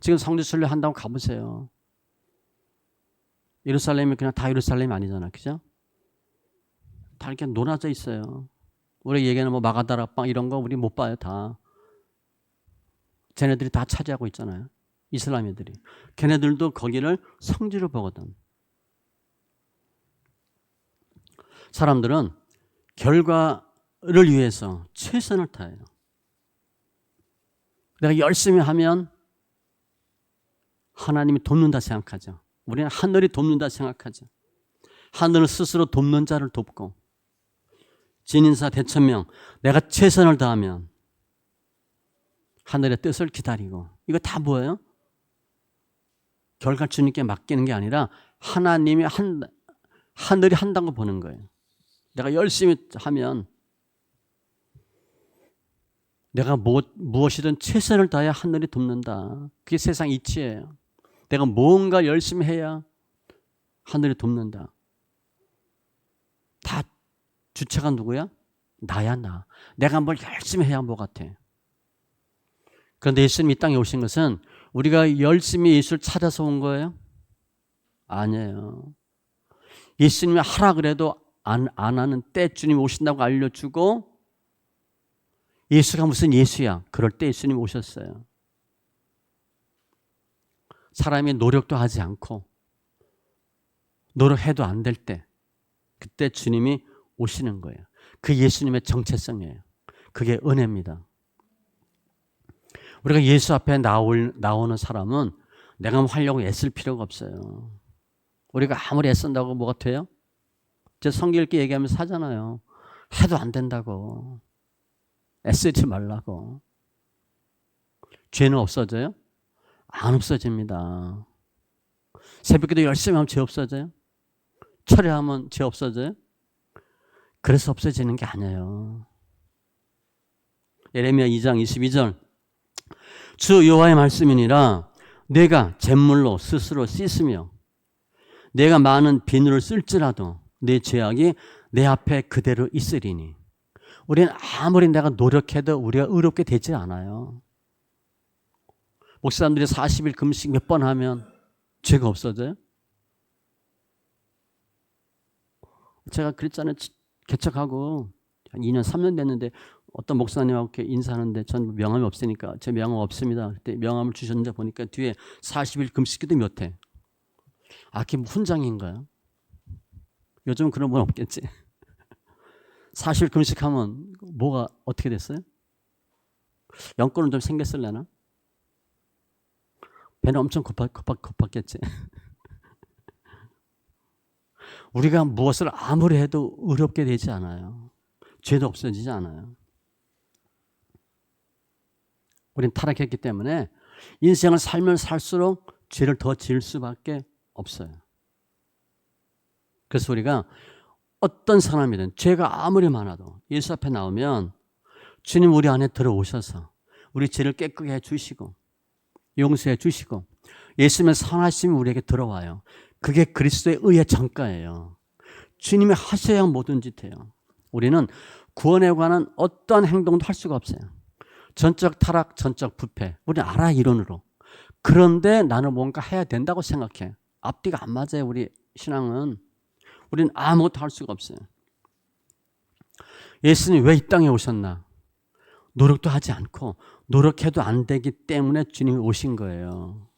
지금 성지순례 한다고 가보세요. 예루살렘이 그냥 다 예루살렘이 아니잖아. 그죠? 다 이렇게 논아져 있어요. 우리 얘기하는 뭐 마가다락방 이런 거 우리 못 봐요. 다. 쟤네들이 다 차지하고 있잖아요. 이슬람 애들이. 걔네들도 거기를 성지로 보거든. 사람들은 결과를 위해서 최선을 다해요. 내가 열심히 하면 하나님이 돕는다 생각하죠. 우리는 하늘이 돕는다 생각하죠. 하늘은 스스로 돕는 자를 돕고 진인사 대천명 내가 최선을 다하면 하늘의 뜻을 기다리고 이거 다 뭐예요? 결과 주님께 맡기는 게 아니라 하나님이 하늘이 한다고 보는 거예요. 내가 열심히 하면 내가 무엇이든 최선을 다해 하늘이 돕는다. 그게 세상 이치예요. 내가 뭔가 열심히 해야 하늘이 돕는다. 다 주체가 누구야? 나야 나. 내가 뭘 열심히 해야 뭐 같아. 그런데 예수님이 이 땅에 오신 것은 우리가 열심히 예수를 찾아서 온 거예요? 아니에요. 예수님이 하라 그래도 안 하는 때 주님 오신다고 알려주고 예수가 무슨 예수야. 그럴 때 예수님 오셨어요. 사람이 노력도 하지 않고 노력해도 안 될 때 그때 주님이 오시는 거예요. 그 예수님의 정체성이에요. 그게 은혜입니다. 우리가 예수 앞에 나오는 사람은 내가 뭐 하려고 애쓸 필요가 없어요. 우리가 아무리 애쓴다고 뭐가 돼요? 제 성경 읽기 얘기하면서 하잖아요. 해도 안 된다고. 애쓰지 말라고. 죄는 없어져요? 안 없어집니다. 새벽기도 열심히 하면 죄 없어져요? 철회하면 죄 없어져요? 그래서 없어지는 게 아니에요. 예레미야 2장 22절 주 여호와의 말씀이니라 내가 잿물로 스스로 씻으며 내가 많은 비누를 쓸지라도 내 죄악이 내 앞에 그대로 있으리니 우리는 아무리 내가 노력해도 우리가 의롭게 되지 않아요. 목사님들이 40일 금식 몇 번 하면 죄가 없어져요? 제가 그랬잖아요. 개척하고 한 2년 3년 됐는데 어떤 목사님하고 이렇게 인사하는데 전 명함이 없으니까 제 명함 없습니다. 그때 명함을 주셨는데 보니까 뒤에 40일 금식기도 몇 해. 아, 그게 훈장인가요? 요즘은 그런 분 없겠지. 40일 금식하면 뭐가 어떻게 됐어요? 영권은 좀 생겼을려나? 배는 엄청 고팠겠지. 우리가 무엇을 아무리 해도 의롭게 되지 않아요. 죄도 없어지지 않아요. 우리는 타락했기 때문에 인생을 살면 살수록 죄를 더 지을 수밖에 없어요. 그래서 우리가 어떤 사람이든 죄가 아무리 많아도 예수 앞에 나오면 주님 우리 안에 들어오셔서 우리 죄를 깨끗게 해주시고 용서해 주시고 예수님의 선하심이 우리에게 들어와요. 그게 그리스도의 의의 전가예요. 주님이 하셔야 모든 짓 해요. 우리는 구원에 관한 어떠한 행동도 할 수가 없어요. 전적 타락, 전적 부패. 우리는 알아 이론으로. 그런데 나는 뭔가 해야 된다고 생각해. 앞뒤가 안 맞아요. 우리 신앙은. 우리는 아무것도 할 수가 없어요. 예수님이 왜 이 땅에 오셨나? 노력도 하지 않고 노력해도 안 되기 때문에 주님이 오신 거예요.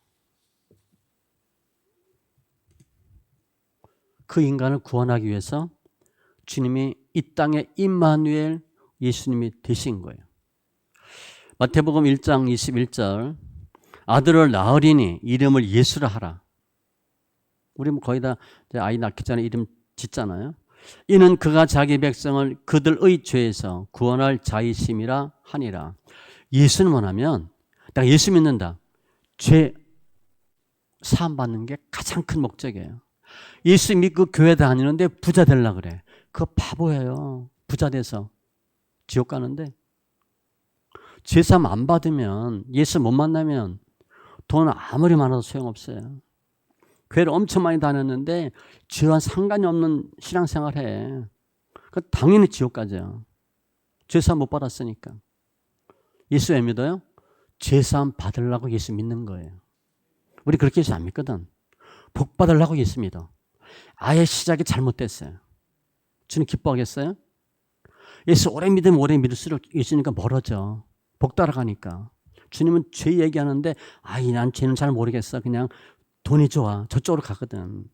그 인간을 구원하기 위해서 주님이 이 땅에 임마누엘 예수님이 되신 거예요. 마태복음 1장 21절 아들을 낳으리니 이름을 예수라 하라. 우리 거의 다 아이 낳기 전에 이름 짓잖아요. 이는 그가 자기 백성을 그들의 죄에서 구원할 자이심이라 하니라. 예수는 뭐냐면 내가 예수 믿는다. 죄 사함 받는 게 가장 큰 목적이에요. 예수 믿고 교회 다니는데 부자 되려고 그래. 그거 바보예요. 부자 돼서 지옥 가는데 죄 사함 안 받으면 예수 못 만나면 돈 아무리 많아도 소용없어요. 교회를 엄청 많이 다녔는데 죄와 상관이 없는 신앙생활 해. 그 당연히 지옥 가죠. 죄사함 못 받았으니까. 예수 왜 믿어요? 죄사함 받으려고 예수 믿는 거예요. 우리 그렇게 예수 안 믿거든. 복 받으려고 예수 믿어. 아예 시작이 잘못됐어요. 주님 기뻐하겠어요? 예수 오래 믿으면 오래 믿을수록 예수님과 멀어져. 복 따라가니까. 주님은 죄 얘기하는데 난 죄는 잘 모르겠어. 그냥 돈이 좋아. 저쪽으로 가거든.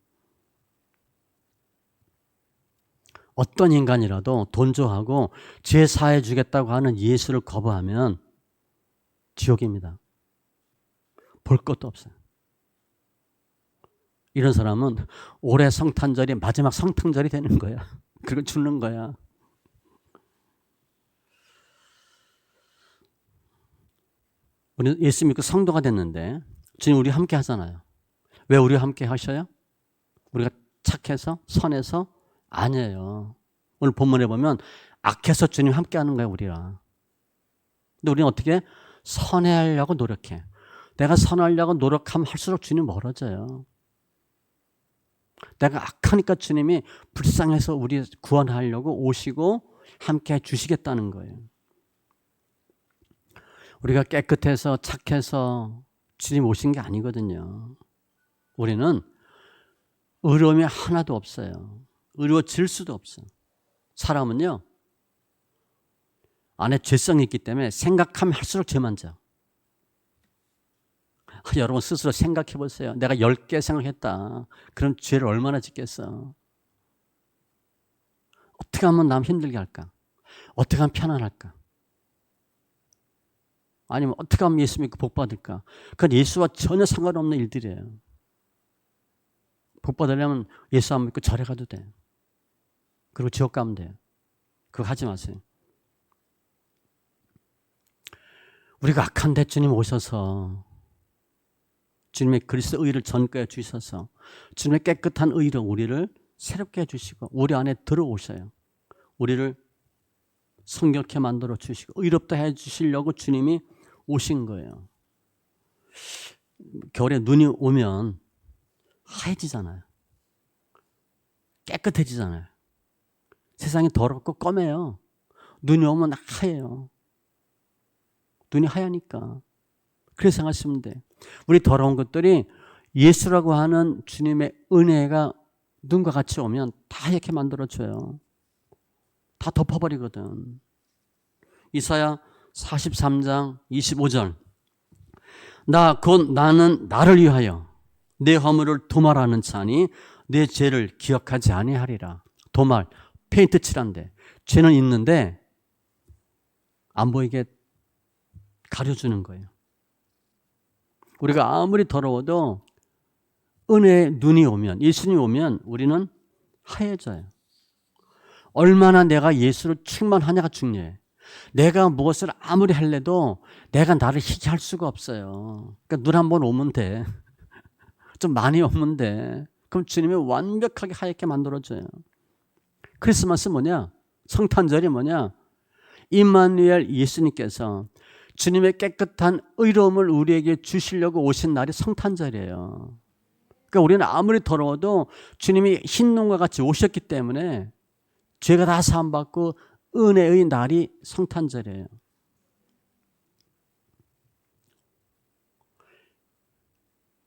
어떤 인간이라도 돈 좋아하고 죄 사해 주겠다고 하는 예수를 거부하면 지옥입니다. 볼 것도 없어요. 이런 사람은 올해 성탄절이 마지막 성탄절이 되는 거야. 그리고 죽는 거야. 우리 예수 믿고 성도가 됐는데 주님 우리 함께 하잖아요. 왜 우리와 함께 하셔요? 우리가 착해서? 선해서? 아니에요. 오늘 본문에 보면 악해서 주님 함께 하는 거예요, 우리랑. 근데 우리는 어떻게? 선해하려고 노력해. 내가 선하려고 노력하면 할수록 주님 멀어져요. 내가 악하니까 주님이 불쌍해서 우리 구원하려고 오시고 함께 해주시겠다는 거예요. 우리가 깨끗해서 착해서 주님 오신 게 아니거든요. 우리는 의로움이 하나도 없어요. 의로워질 수도 없어요. 사람은요, 안에 죄성이 있기 때문에 생각하면 할수록 죄만 져. 여러분 스스로 생각해 보세요. 내가 10개 생각했다. 그럼 죄를 얼마나 짓겠어. 어떻게 하면 남 힘들게 할까? 어떻게 하면 편안할까? 아니면 어떻게 하면 예수 믿고 복 받을까? 그건 예수와 전혀 상관없는 일들이에요. 복 받으려면 예수 안 믿고 절에 가도 돼. 그리고 지옥 가면 돼요. 그거 하지 마세요. 우리가 악한데 주님 오셔서 주님의 그리스도 의를 전가해 주셔서 주님의 깨끗한 의로 우리를 새롭게 해주시고 우리 안에 들어오셔요. 우리를 성결케 만들어 주시고 의롭다 해주시려고 주님이 오신 거예요. 겨울에 눈이 오면 하얘지잖아요. 깨끗해지잖아요. 세상이 더럽고 검해요. 눈이 오면 하얘요. 눈이 하얘니까. 그래서 생각하시면 돼. 우리 더러운 것들이 예수라고 하는 주님의 은혜가 눈과 같이 오면 다 하얗게 만들어줘요. 다 덮어버리거든. 이사야 43장 25절 나는 나를 위하여 내 허물을 도말하는 자니 내 죄를 기억하지 아니하리라. 도말, 페인트 칠한데 죄는 있는데 안 보이게 가려주는 거예요. 우리가 아무리 더러워도 은혜의 눈이 오면, 예수님이 오면 우리는 하얘져요. 얼마나 내가 예수를 충만하냐가 중요해. 내가 무엇을 아무리 할래도 내가 나를 희귀할 수가 없어요. 그러니까 눈 한 번 오면 돼. 좀 많이 오면 돼. 그럼 주님이 완벽하게 하얗게 만들어줘요. 크리스마스 뭐냐? 성탄절이 뭐냐? 임마누엘 예수님께서 주님의 깨끗한 의로움을 우리에게 주시려고 오신 날이 성탄절이에요. 그러니까 우리는 아무리 더러워도 주님이 흰 눈과 같이 오셨기 때문에 죄가 다 사함받고 은혜의 날이 성탄절이에요.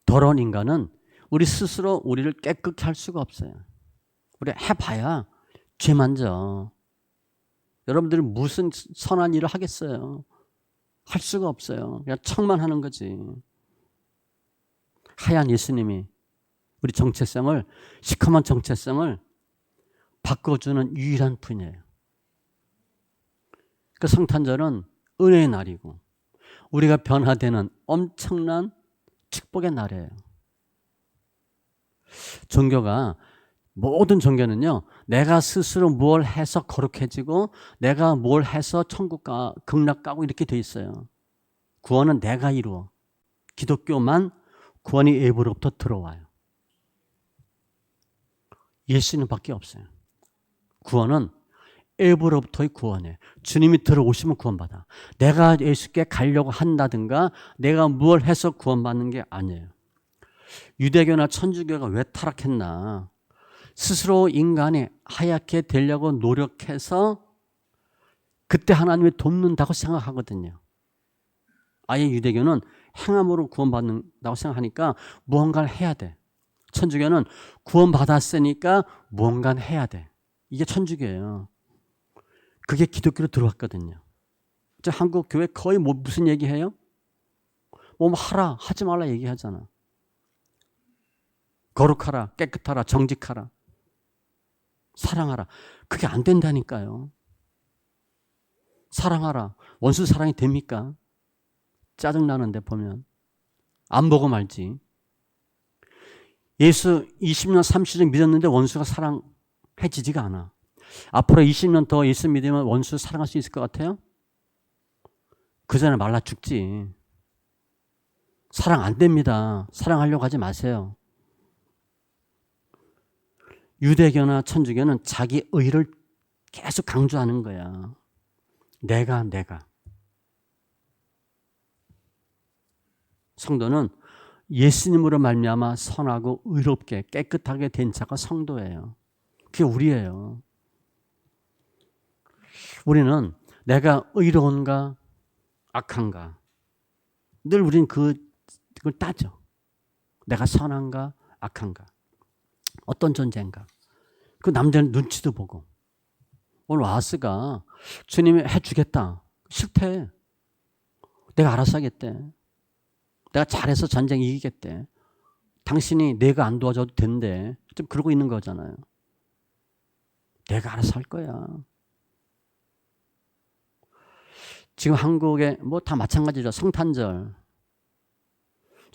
더러운 인간은 우리 스스로 우리를 깨끗게 할 수가 없어요. 우리 해봐야 죄만 져. 여러분들이 무슨 선한 일을 하겠어요? 할 수가 없어요. 그냥 척만 하는 거지. 하얀 예수님이 우리 정체성을, 시커먼 정체성을 바꿔주는 유일한 분이에요. 그 성탄절은 은혜의 날이고 우리가 변화되는 엄청난 축복의 날이에요. 종교가, 모든 종교는요, 내가 스스로 뭘 해서 거룩해지고 내가 뭘 해서 천국 극락 가고 이렇게 돼 있어요. 구원은 내가 이루어. 기독교만 구원이 앱으로부터 들어와요. 예수님밖에 없어요. 구원은 앱으로부터의 구원이에요. 주님이 들어오시면 구원받아. 내가 예수께 가려고 한다든가 내가 뭘 해서 구원받는 게 아니에요. 유대교나 천주교가 왜 타락했나? 스스로 인간이 하얗게 되려고 노력해서 그때 하나님이 돕는다고 생각하거든요. 아예 유대교는 행함으로 구원받는다고 생각하니까 무언가를 해야 돼. 천주교는 구원받았으니까 무언가를 해야 돼. 이게 천주교예요. 그게 기독교로 들어왔거든요. 한국 교회 거의 무슨 얘기해요? 뭐 하라, 하지 말라 얘기하잖아. 거룩하라, 깨끗하라, 정직하라, 사랑하라. 그게 안 된다니까요. 사랑하라. 원수 사랑이 됩니까? 짜증나는데 보면. 안 보고 말지. 예수 20년, 30년 믿었는데 원수가 사랑해지지가 않아. 앞으로 20년 더 예수 믿으면 원수 사랑할 수 있을 것 같아요? 그 전에 말라 죽지. 사랑 안 됩니다. 사랑하려고 하지 마세요. 유대교나 천주교는 자기 의를 계속 강조하는 거야. 내가. 성도는 예수님으로 말미암아 선하고 의롭게 깨끗하게 된 자가 성도예요. 그게 우리예요. 우리는 내가 의로운가 악한가 늘 우리는 그걸 따져. 내가 선한가 악한가 어떤 존재인가. 그 남자는 눈치도 보고. 오늘 와스가 주님이 해주겠다. 싫대. 내가 알아서 하겠대. 내가 잘해서 전쟁 이기겠대. 당신이 내가 안 도와줘도 된대. 좀 그러고 있는 거잖아요. 내가 알아서 할 거야. 지금 한국에 뭐 다 마찬가지죠. 성탄절.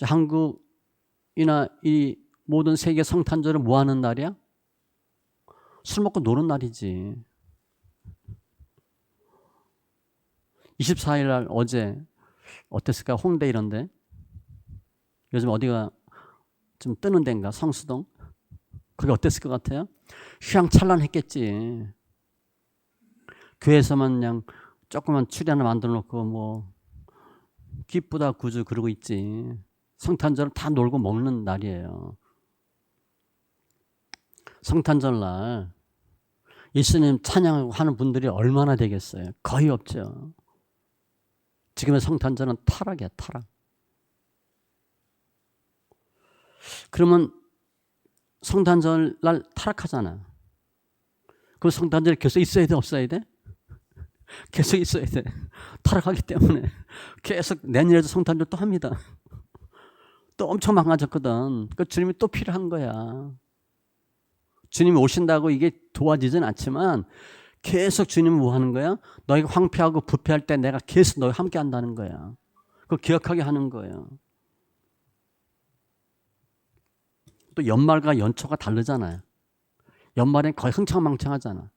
한국이나 이 모든 세계 성탄절은 뭐 하는 날이야? 술 먹고 노는 날이지. 24일 날 어제 어땠을까? 홍대 이런데. 요즘 어디가 좀 뜨는 데인가? 성수동? 그게 어땠을 것 같아요? 휘황찬란했겠지. 교회에서만 그냥 조그만 추리 하나 만들어 놓고 뭐 기쁘다 구주 그러고 있지. 성탄절은 다 놀고 먹는 날이에요. 성탄절 날 예수님 찬양하고 하는 분들이 얼마나 되겠어요? 거의 없죠. 지금의 성탄절은 타락이야, 타락. 그러면 성탄절 날 타락하잖아. 그럼 성탄절이 계속 있어야 돼, 없어야 돼? 계속 있어야 돼. 타락하기 때문에 계속 내년에도 성탄절 또 합니다. 또 엄청 망가졌거든. 그 주님이 또 필요한 거야. 주님이 오신다고 이게 도와지진 않지만 계속 주님은 뭐 하는 거야? 너희가 황폐하고 부패할 때 내가 계속 너희 함께 한다는 거야. 그걸 기억하게 하는 거예요. 또 연말과 연초가 다르잖아요. 연말엔 거의 흥청망청하잖아.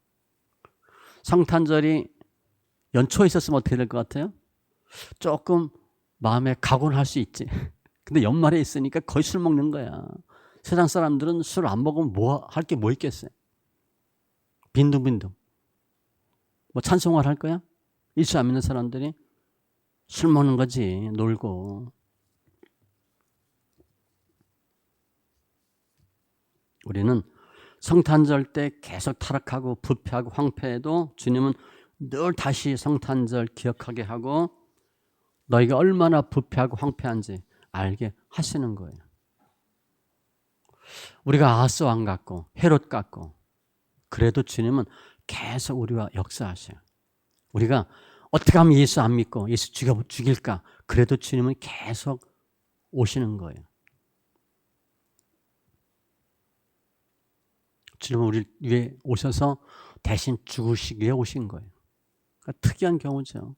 성탄절이 연초에 있었으면 어떻게 될 것 같아요? 조금 마음에 각오는 할 수 있지. 근데 연말에 있으니까 거의 술 먹는 거야. 세상 사람들은 술 안 먹으면 뭐 할 게 뭐 있겠어요? 빈둥빈둥. 뭐 찬송을 할 거야? 예수 안 믿는 사람들이 술 먹는 거지. 놀고. 우리는 성탄절 때 계속 타락하고 부패하고 황폐해도 주님은 늘 다시 성탄절 기억하게 하고 너희가 얼마나 부패하고 황폐한지 알게 하시는 거예요. 우리가 아하스 왕 같고 헤롯 같고 그래도 주님은 계속 우리와 역사하셔요. 우리가 어떻게 하면 예수 안 믿고 예수 죽일까? 그래도 주님은 계속 오시는 거예요. 주님은 우리 위해 오셔서 대신 죽으시기 위해 오신 거예요. 그러니까 특이한 경우죠.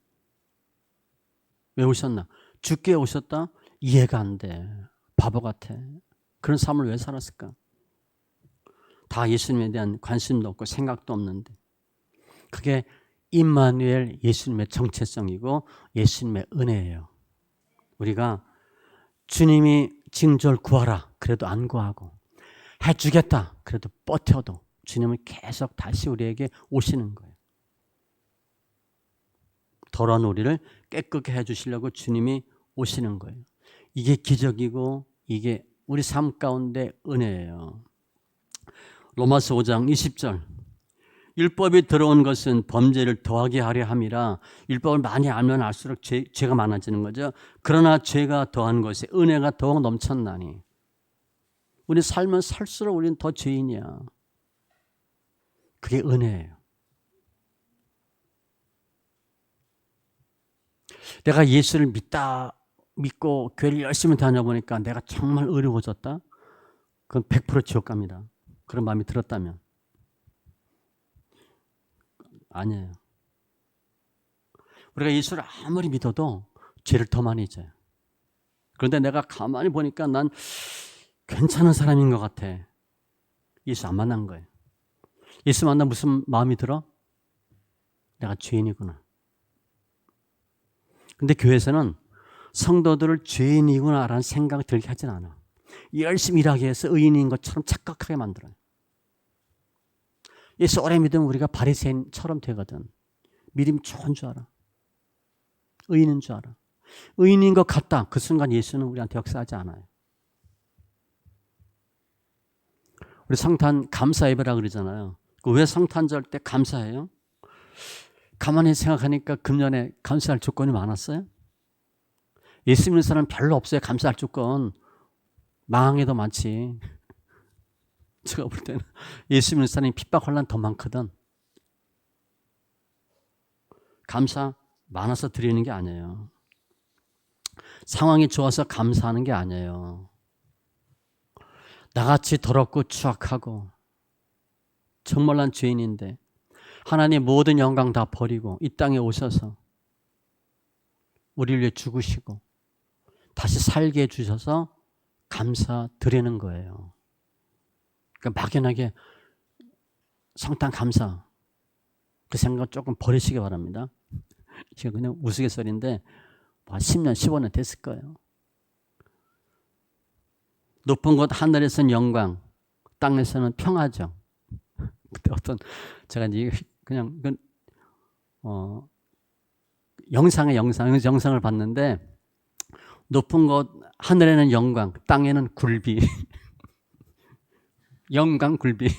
왜 오셨나? 죽기 위해 오셨다? 이해가 안 돼. 바보 같아. 그런 삶을 왜 살았을까? 다 예수님에 대한 관심도 없고 생각도 없는데. 그게 임마누엘 예수님의 정체성이고 예수님의 은혜예요. 우리가 주님이 징조를 구하라 그래도 안 구하고 해주겠다 그래도 버텨도 주님은 계속 다시 우리에게 오시는 거예요. 더러운 우리를 깨끗게 해주시려고 주님이 오시는 거예요. 이게 기적이고 이게 우리 삶 가운데 은혜예요. 로마서 5장 20절 율법이 들어온 것은 범죄를 더하게 하려 함이라. 율법을 많이 알면 알수록 죄가 많아지는 거죠. 그러나 죄가 더한 것에 은혜가 더욱 넘쳤나니. 우리 살면 살수록 우리는 더 죄인이야. 그게 은혜예요. 내가 예수를 믿고 교회를 열심히 다녀보니까 내가 정말 어려워졌다? 그건 100% 지옥 갑니다. 그런 마음이 들었다면. 아니에요. 우리가 예수를 아무리 믿어도 죄를 더 많이 져요. 그런데 내가 가만히 보니까 난 괜찮은 사람인 것 같아. 예수 안 만난 거예요. 예수 만나 무슨 마음이 들어? 내가 죄인이구나. 근데 교회에서는 성도들을 죄인이구나라는 생각을 들게 하진 않아. 열심히 일하게 해서 의인인 것처럼 착각하게 만들어요. 예수 오래 믿으면 우리가 바리새인처럼 되거든. 믿음이 좋은 줄 알아. 의인인 줄 알아. 의인인 것 같다. 그 순간 예수는 우리한테 역사하지 않아요. 우리 성탄 감사 예배라 그러잖아요. 왜 성탄절 때 감사해요? 가만히 생각하니까 금년에 감사할 조건이 많았어요? 예수 믿는 사람 별로 없어요. 감사할 조건. 망항에도 많지. 제가 볼 때는 예수 믿는 사람이 핍박 혼란 더 많거든. 감사 많아서 드리는 게 아니에요. 상황이 좋아서 감사하는 게 아니에요. 나같이 더럽고 추악하고 정말 난 죄인인데 하나님 모든 영광 다 버리고 이 땅에 오셔서 우리를 위해 죽으시고 다시 살게 해주셔서 감사드리는 거예요. 그러니까 막연하게 성탄 감사 그 생각 조금 버리시기 바랍니다. 이거 그냥 우스갯소리인데 한 10년, 15년 됐을 거예요. 높은 곳 하늘에서는 영광, 땅에서는 평화죠. 그때 어떤 제가 이제 그냥 영상을 봤는데 높은 곳 하늘에는 영광, 땅에는 굴비. 영광 굴비.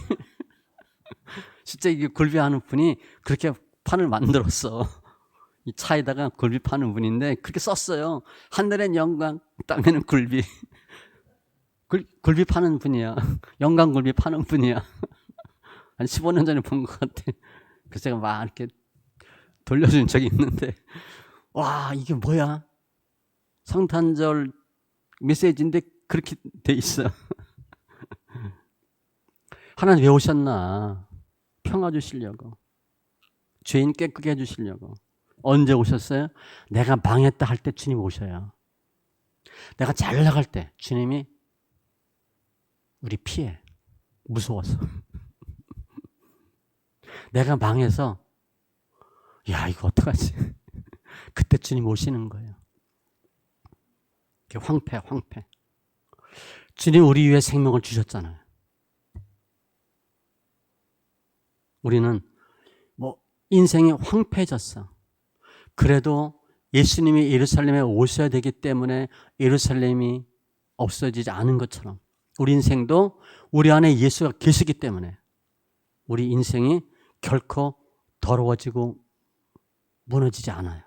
진짜 이게 굴비하는 분이 그렇게 판을 만들었어. 이 차에다가 굴비 파는 분인데 그렇게 썼어요. 하늘엔 영광, 땅에는 굴비. 굴비 파는 분이야. 영광 굴비 파는 분이야. 한 15년 전에 본 것 같아. 그래서 제가 막 이렇게 돌려준 적이 있는데 와 이게 뭐야? 성탄절 메시지인데 그렇게 돼 있어. 하나님 왜 오셨나? 평화 주시려고. 죄인 깨끗게 해주시려고. 언제 오셨어요? 내가 망했다 할 때 주님 오셔요. 내가 잘 나갈 때 주님이 우리 피해. 무서워서. 내가 망해서 야 이거 어떡하지? 그때 주님 오시는 거예요. 황폐. 주님 우리 위해 생명을 주셨잖아요. 우리는 인생이 황폐해졌어. 그래도 예수님이 예루살렘에 오셔야 되기 때문에 예루살렘이 없어지지 않은 것처럼 우리 인생도 우리 안에 예수가 계시기 때문에 우리 인생이 결코 더러워지고 무너지지 않아요.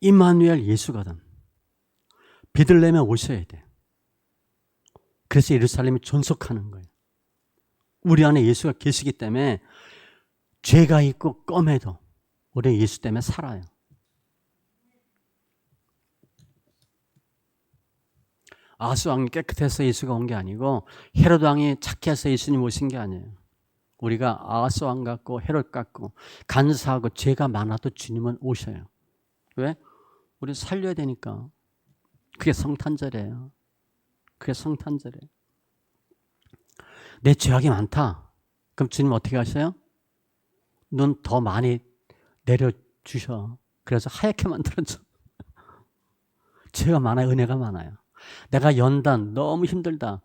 임마누엘 예수거든. 베들레헴에 오셔야 돼. 그래서 예루살렘이 존속하는 거예요. 우리 안에 예수가 계시기 때문에 죄가 있고 껌해도 우리 예수 때문에 살아요. 아하스 왕이 깨끗해서 예수가 온 게 아니고 헤롯 왕이 착해서 예수님 오신 게 아니에요. 우리가 아하스 왕 같고 헤롯 같고 간사하고 죄가 많아도 주님은 오셔요. 왜? 우리 살려야 되니까. 그게 성탄절이에요. 그게 성탄절이에요. 내 죄악이 많다. 그럼 주님 어떻게 하셔요? 눈 더 많이 내려주셔. 그래서 하얗게 만들어줘. 죄가 많아요. 은혜가 많아요. 내가 연단 너무 힘들다.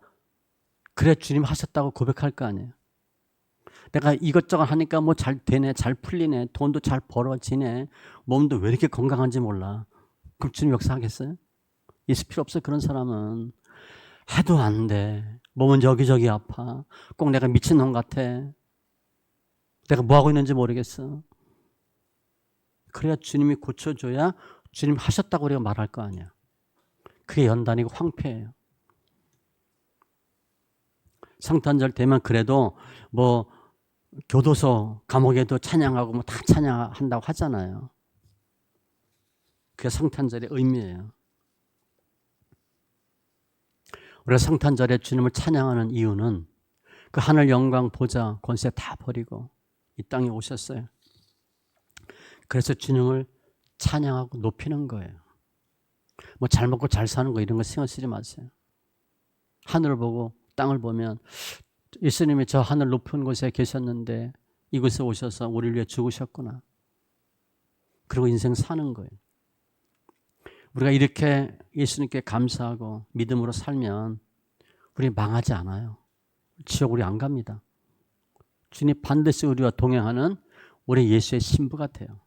그래 주님 하셨다고 고백할 거 아니에요. 내가 이것저것 하니까 뭐 잘 되네, 잘 풀리네, 돈도 잘 벌어지네, 몸도 왜 이렇게 건강한지 몰라. 그럼 주님 역사하겠어요? 있을 필요 없어요. 그런 사람은. 해도 안 돼. 몸은 여기저기 아파. 꼭 내가 미친놈 같아. 내가 뭐하고 있는지 모르겠어. 그래야 주님이 고쳐줘야 주님 하셨다고 우리가 말할 거 아니야. 그게 연단이고 황폐해요. 성탄절 되면 그래도 뭐 교도소 감옥에도 찬양하고 뭐 다 찬양한다고 하잖아요. 그게 성탄절의 의미예요. 우리가 성탄절에 주님을 찬양하는 이유는 그 하늘 영광 보좌 권세 다 버리고 이 땅에 오셨어요. 그래서 주님을 찬양하고 높이는 거예요. 뭐 잘 먹고 잘 사는 거 이런 거 신경 쓰지 마세요. 하늘을 보고 땅을 보면 예수님이 저 하늘 높은 곳에 계셨는데 이곳에 오셔서 우리를 위해 죽으셨구나. 그리고 인생 사는 거예요. 우리가 이렇게 예수님께 감사하고 믿음으로 살면 우리 망하지 않아요. 지옥 우리 안 갑니다. 주님 반드시 우리와 동행하는 우리 예수의 신부 같아요.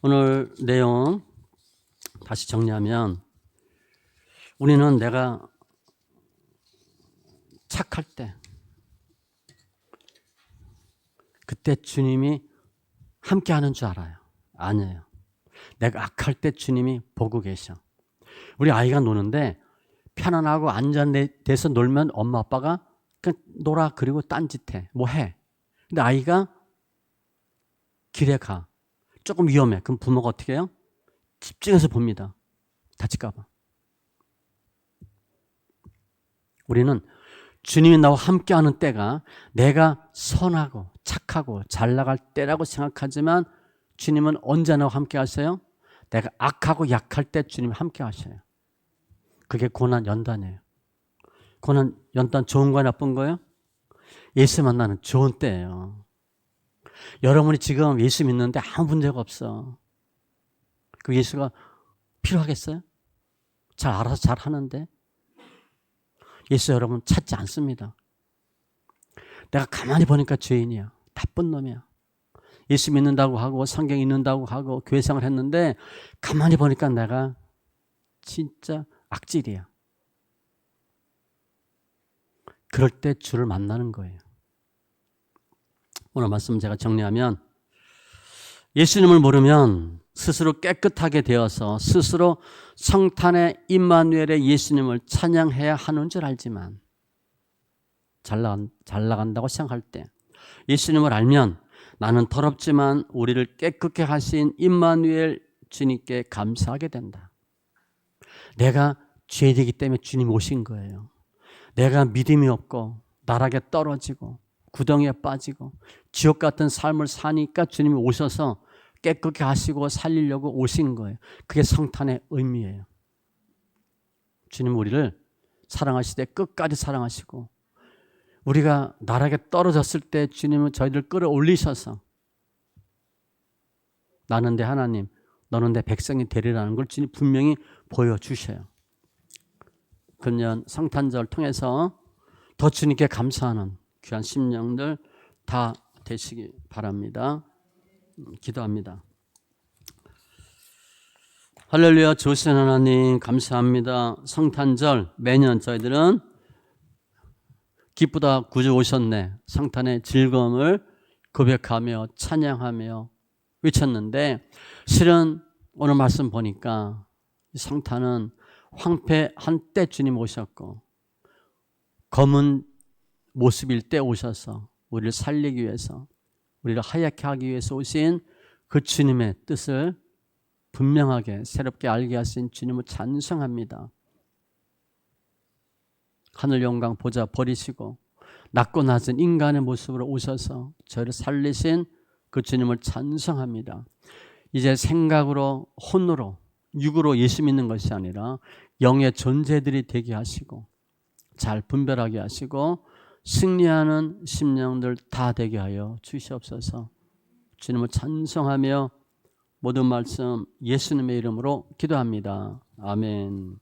오늘 내용 다시 정리하면 우리는 내가 착할 때 그때 주님이 함께하는 줄 알아요. 아니에요. 내가 악할 때 주님이 보고 계셔. 우리 아이가 노는데 편안하고 안전돼서 놀면 엄마 아빠가 그냥 놀아 그리고 딴짓해. 뭐 해. 근데 아이가 길에 가. 조금 위험해. 그럼 부모가 어떻게 해요? 집중해서 봅니다. 다칠까 봐. 우리는 주님이 나와 함께하는 때가 내가 선하고 착하고 잘 나갈 때라고 생각하지만 주님은 언제 나와 함께 하세요? 내가 악하고 약할 때 주님이 함께 하셔요. 그게 고난 연단이에요. 고난 연단 좋은 거야 나쁜 거예요? 예수 만나는 좋은 때예요. 여러분이 지금 예수 믿는데 아무 문제가 없어. 그 예수가 필요하겠어요? 잘 알아서 잘 하는데 예수 여러분 찾지 않습니다. 내가 가만히 보니까 죄인이야. 나쁜 놈이야. 예수 믿는다고 하고 성경 읽는다고 하고 교회 생활 했는데 가만히 보니까 내가 진짜 악질이야. 그럴 때 주를 만나는 거예요. 오늘 말씀 제가 정리하면 예수님을 모르면 스스로 깨끗하게 되어서 스스로 성탄의 임마누엘의 예수님을 찬양해야 하는 줄 알지만 잘 나간다고 생각할 때 예수님을 알면 나는 더럽지만 우리를 깨끗게 하신 임마누엘 주님께 감사하게 된다. 내가 죄되기 때문에 주님 오신 거예요. 내가 믿음이 없고 나락에 떨어지고 구덩이에 빠지고 지옥 같은 삶을 사니까 주님이 오셔서 깨끗게 하시고 살리려고 오신 거예요. 그게 성탄의 의미예요. 주님 우리를 사랑하시되 끝까지 사랑하시고 우리가 나락에 떨어졌을 때 주님은 저희를 끌어올리셔서 나는 내 하나님, 너는 내 백성이 되리라는 걸 주님 분명히 보여주셔요. 금년 성탄절 통해서 더 주님께 감사하는 귀한 심령들 다 되시기 바랍니다. 기도합니다. 할렐루야. 좋으신 하나님 감사합니다. 성탄절 매년 저희들은 기쁘다 구주 오셨네 성탄의 즐거움을 고백하며 찬양하며 외쳤는데 실은 오늘 말씀 보니까 성탄은 황폐한 때 주님 오셨고 검은 모습일 때 오셔서 우리를 살리기 위해서 우리를 하얗게 하기 위해서 오신 그 주님의 뜻을 분명하게 새롭게 알게 하신 주님을 찬송합니다. 하늘 영광 보좌 버리시고 낮고 낮은 인간의 모습으로 오셔서 저를 살리신 그 주님을 찬송합니다. 이제 생각으로, 혼으로, 육으로 예수 믿는 것이 아니라 영의 존재들이 되게 하시고 잘 분별하게 하시고 승리하는 심령들 다 되게 하여 주시옵소서. 주님을 찬송하며 모든 말씀 예수님의 이름으로 기도합니다. 아멘.